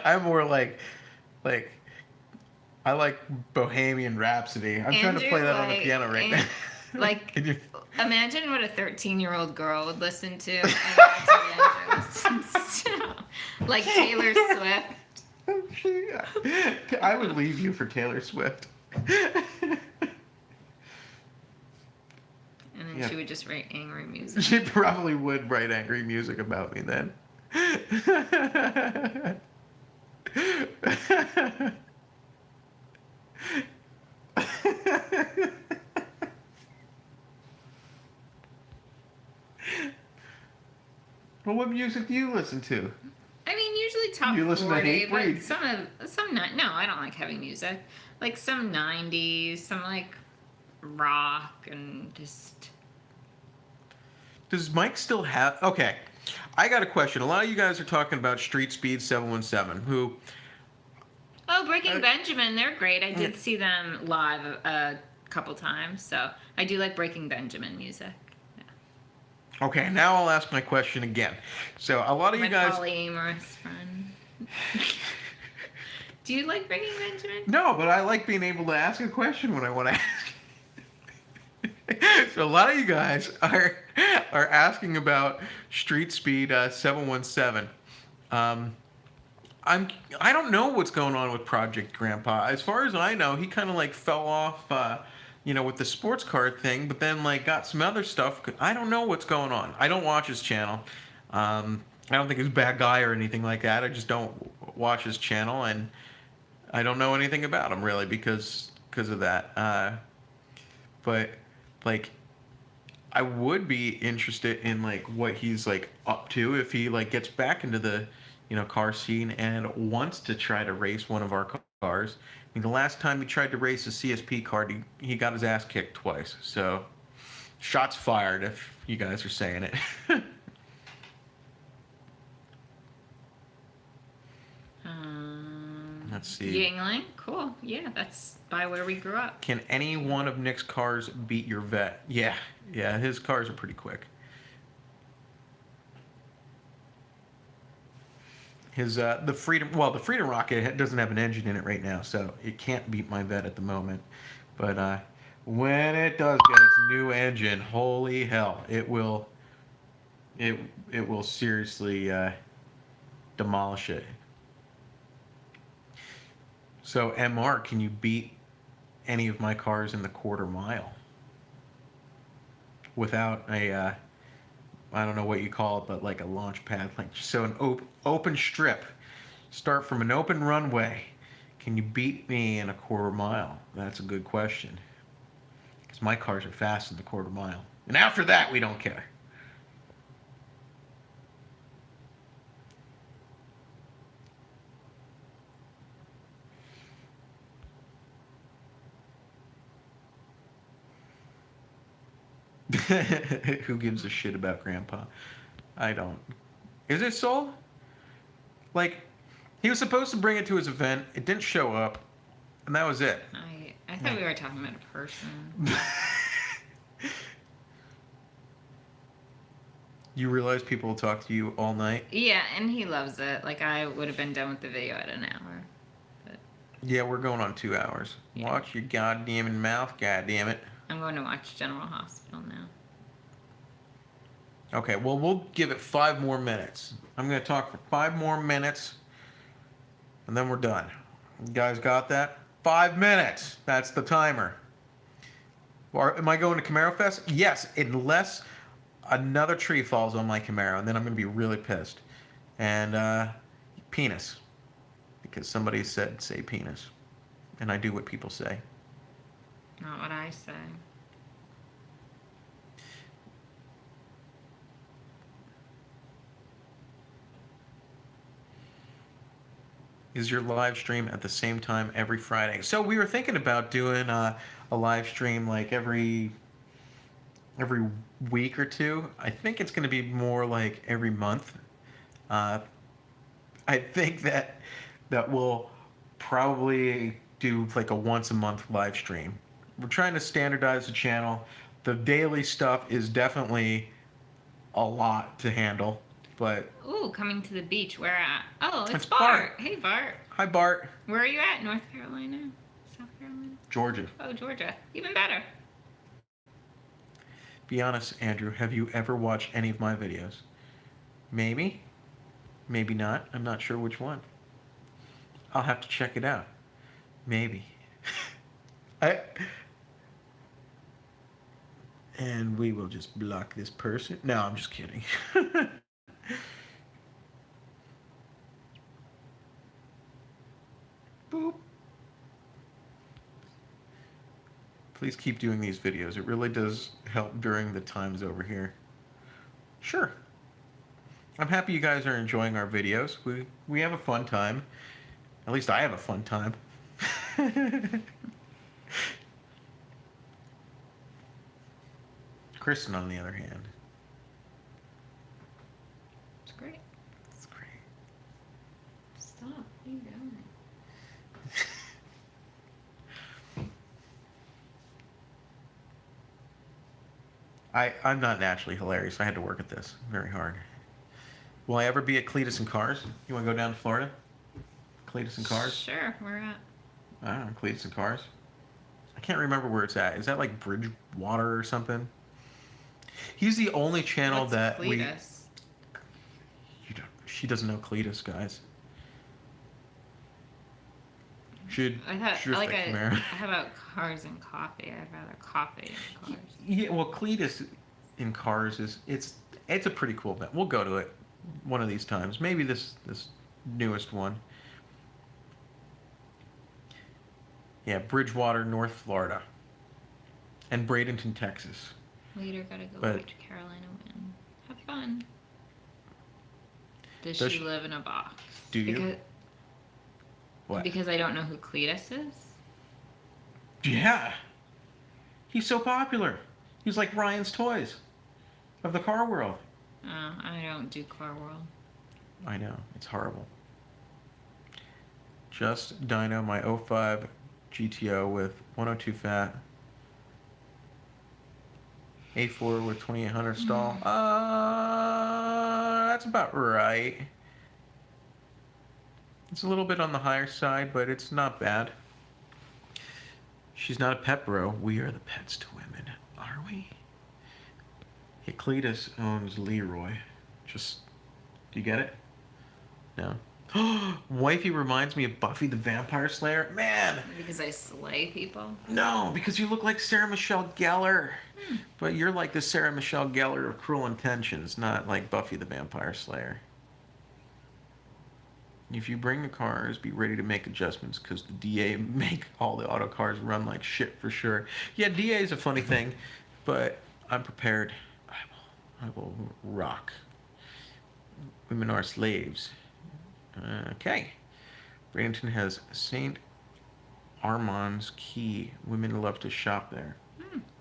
I'm more like I like Bohemian Rhapsody. I'm trying to play that on the piano right now. Like, imagine what a 13-year-old girl would listen to. And that's what Andrew listens to. Like Taylor Swift. I would leave you for Taylor Swift. And then she would just write angry music. She probably would write angry music about me then. Well, what music do you listen to? I mean, usually top You listen to 40, Hatebreed? but some not. No, I don't like heavy music. Like some 90s, some like rock and just. Does Mike still have... Okay, I got a question. A lot of you guys are talking about Street Speed 717, who... Oh, Breaking Benjamin, they're great. I did see them live a couple times, so I do like Breaking Benjamin music. Yeah. Okay, now I'll ask my question again. So a lot of you guys... My polyamorous friend. Do you like Breaking Benjamin? No, but I like being able to ask a question when I want to ask. So a lot of you guys are asking about Street Speed 717. I don't know what's going on with Project Grandpa. As far as I know, he kind of like fell off, with the sports car thing, but then like got some other stuff. I don't know what's going on. I don't watch his channel. I don't think he's a bad guy or anything like that. I just don't watch his channel, and I don't know anything about him really because of that. But like, I would be interested in like what he's like up to if he like gets back into the car scene and wants to try to race one of our cars. I mean, the last time he tried to race a CSP car, he got his ass kicked twice. So, shots fired if you guys are saying it. Let's see. Yingling, cool. Yeah, that's by where we grew up. Can any one of Nick's cars beat your vet? Yeah, his cars are pretty quick. His the Freedom Rocket doesn't have an engine in it right now, so it can't beat my vet at the moment. But when it does get its new engine, holy hell, it will seriously demolish it. So MR, can you beat any of my cars in the quarter mile? without a, I don't know what you call it, but like a launch pad. Like, so an open strip. Start from an open runway. Can you beat me in a quarter mile? That's a good question. Because my cars are fast in the quarter mile. And after that, we don't care. Who gives a shit about Grandpa? I don't. Is it sold? Like, he was supposed to bring it to his event. It didn't show up. And that was it. I thought we were talking about a person. You realize people will talk to you all night? Yeah, and he loves it. Like, I would have been done with the video at an hour. But Yeah, we're going on 2 hours. Yeah. Watch your goddamn mouth, goddammit. I'm going to watch General Hospital now. Okay, well, we'll give it 5 more minutes. I'm going to talk for 5 more minutes, and then we're done. You guys got that? 5 minutes. That's the timer. Or am I going to Camaro Fest? Yes, unless another tree falls on my Camaro, and then I'm going to be really pissed. And penis, because somebody said say penis, and I do what people say. Not what I say. Is your live stream at the same time every Friday? So we were thinking about doing a live stream like every week or two. I think it's going to be more like every month. I think that we'll probably do like a once a month live stream. We're trying to standardize the channel. The daily stuff is definitely a lot to handle, but Ooh, coming to the beach. Where at? Oh, it's It's Bart. Bart. Hey, Bart. hi Bart. Where are you at? North Carolina? South Carolina? Georgia. Oh, Georgia. Even better. Be honest, Andrew, have you ever watched any of my videos? Maybe. Maybe not. I'm not sure which one. I'll have to check it out. Maybe. And we will just block this person. No, I'm just kidding. Boop. Please keep doing these videos. It really does help during the times over here. Sure. I'm happy you guys are enjoying our videos. We have a fun time. At least I have a fun time. Kristen, on the other hand. It's great. It's great. Stop. What are you doing? I'm not naturally hilarious. I had to work at this very hard. Will I ever be at Cletus and Cars? You want to go down to Florida? Cletus and Cars? Sure. Where at? I don't know, Cletus and Cars. I can't remember where it's at. Is that like Bridgewater or something? He's the only channel What's that Cletus? she doesn't know Cletus, guys. Should I thought should like fix a, Camaro. how about cars and coffee? I'd rather coffee than cars. Yeah, well, Cletus in Cars is it's a pretty cool event. We'll go to it one of these times. Maybe this newest one. Yeah, Bridgewater, North Florida, and Bradenton, Texas. Later, gotta go But- watch Carolina win. Have fun. Does Does she she- live in a box? Do you? Because, What? because I don't know who Cletus is? Yeah. He's so popular. He's like Ryan's Toys of the car world. Oh, I don't do Car World. I know. It's horrible. Just dyno my 05 GTO with 102 fat. A4 with 2800 stall. That's about right. It's a little bit on the higher side, but it's not bad. She's not a pet bro. We are the pets to women, are we? Cletus owns Leroy. Just, do you get it? No? Wifey reminds me of Buffy the Vampire Slayer. Man, Because I slay people. no, because you look like Sarah Michelle Gellar. But you're like the Sarah Michelle Gellar of Cruel Intentions, not like Buffy the Vampire Slayer. If you bring the cars, be ready to make adjustments because the DA make all the auto cars run like shit for sure. Yeah, DA is a funny thing, but I'm prepared. I will rock. Women are slaves. Okay. Bradenton has St. Armand's Key. Women love to shop there.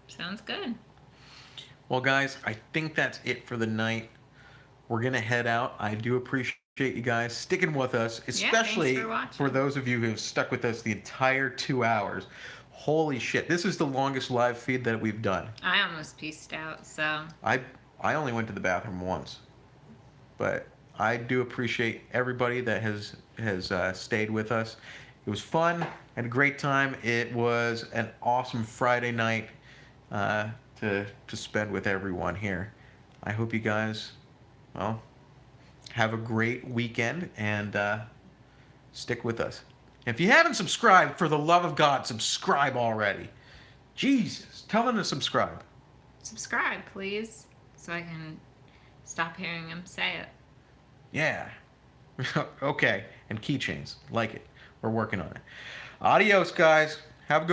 Sounds good. Well, guys, I think that's it for the night. We're going to head out. I do appreciate you guys sticking with us, especially for watching. for those of you who have stuck with us the entire 2 hours. Holy shit. This is the longest live feed that we've done. I almost pieced out, so. I only went to the bathroom once. But I do appreciate everybody that has stayed with us. It was fun. I had a great time. It was an awesome Friday night to spend with everyone here. I hope you guys, well, have a great weekend and stick with us. If you haven't subscribed, for the love of God, subscribe already. Jesus, tell them to subscribe. Subscribe, please, so I can stop hearing him say it. Yeah. Okay. And keychains. Like it. We're working on it. Adios, guys. Have a good one.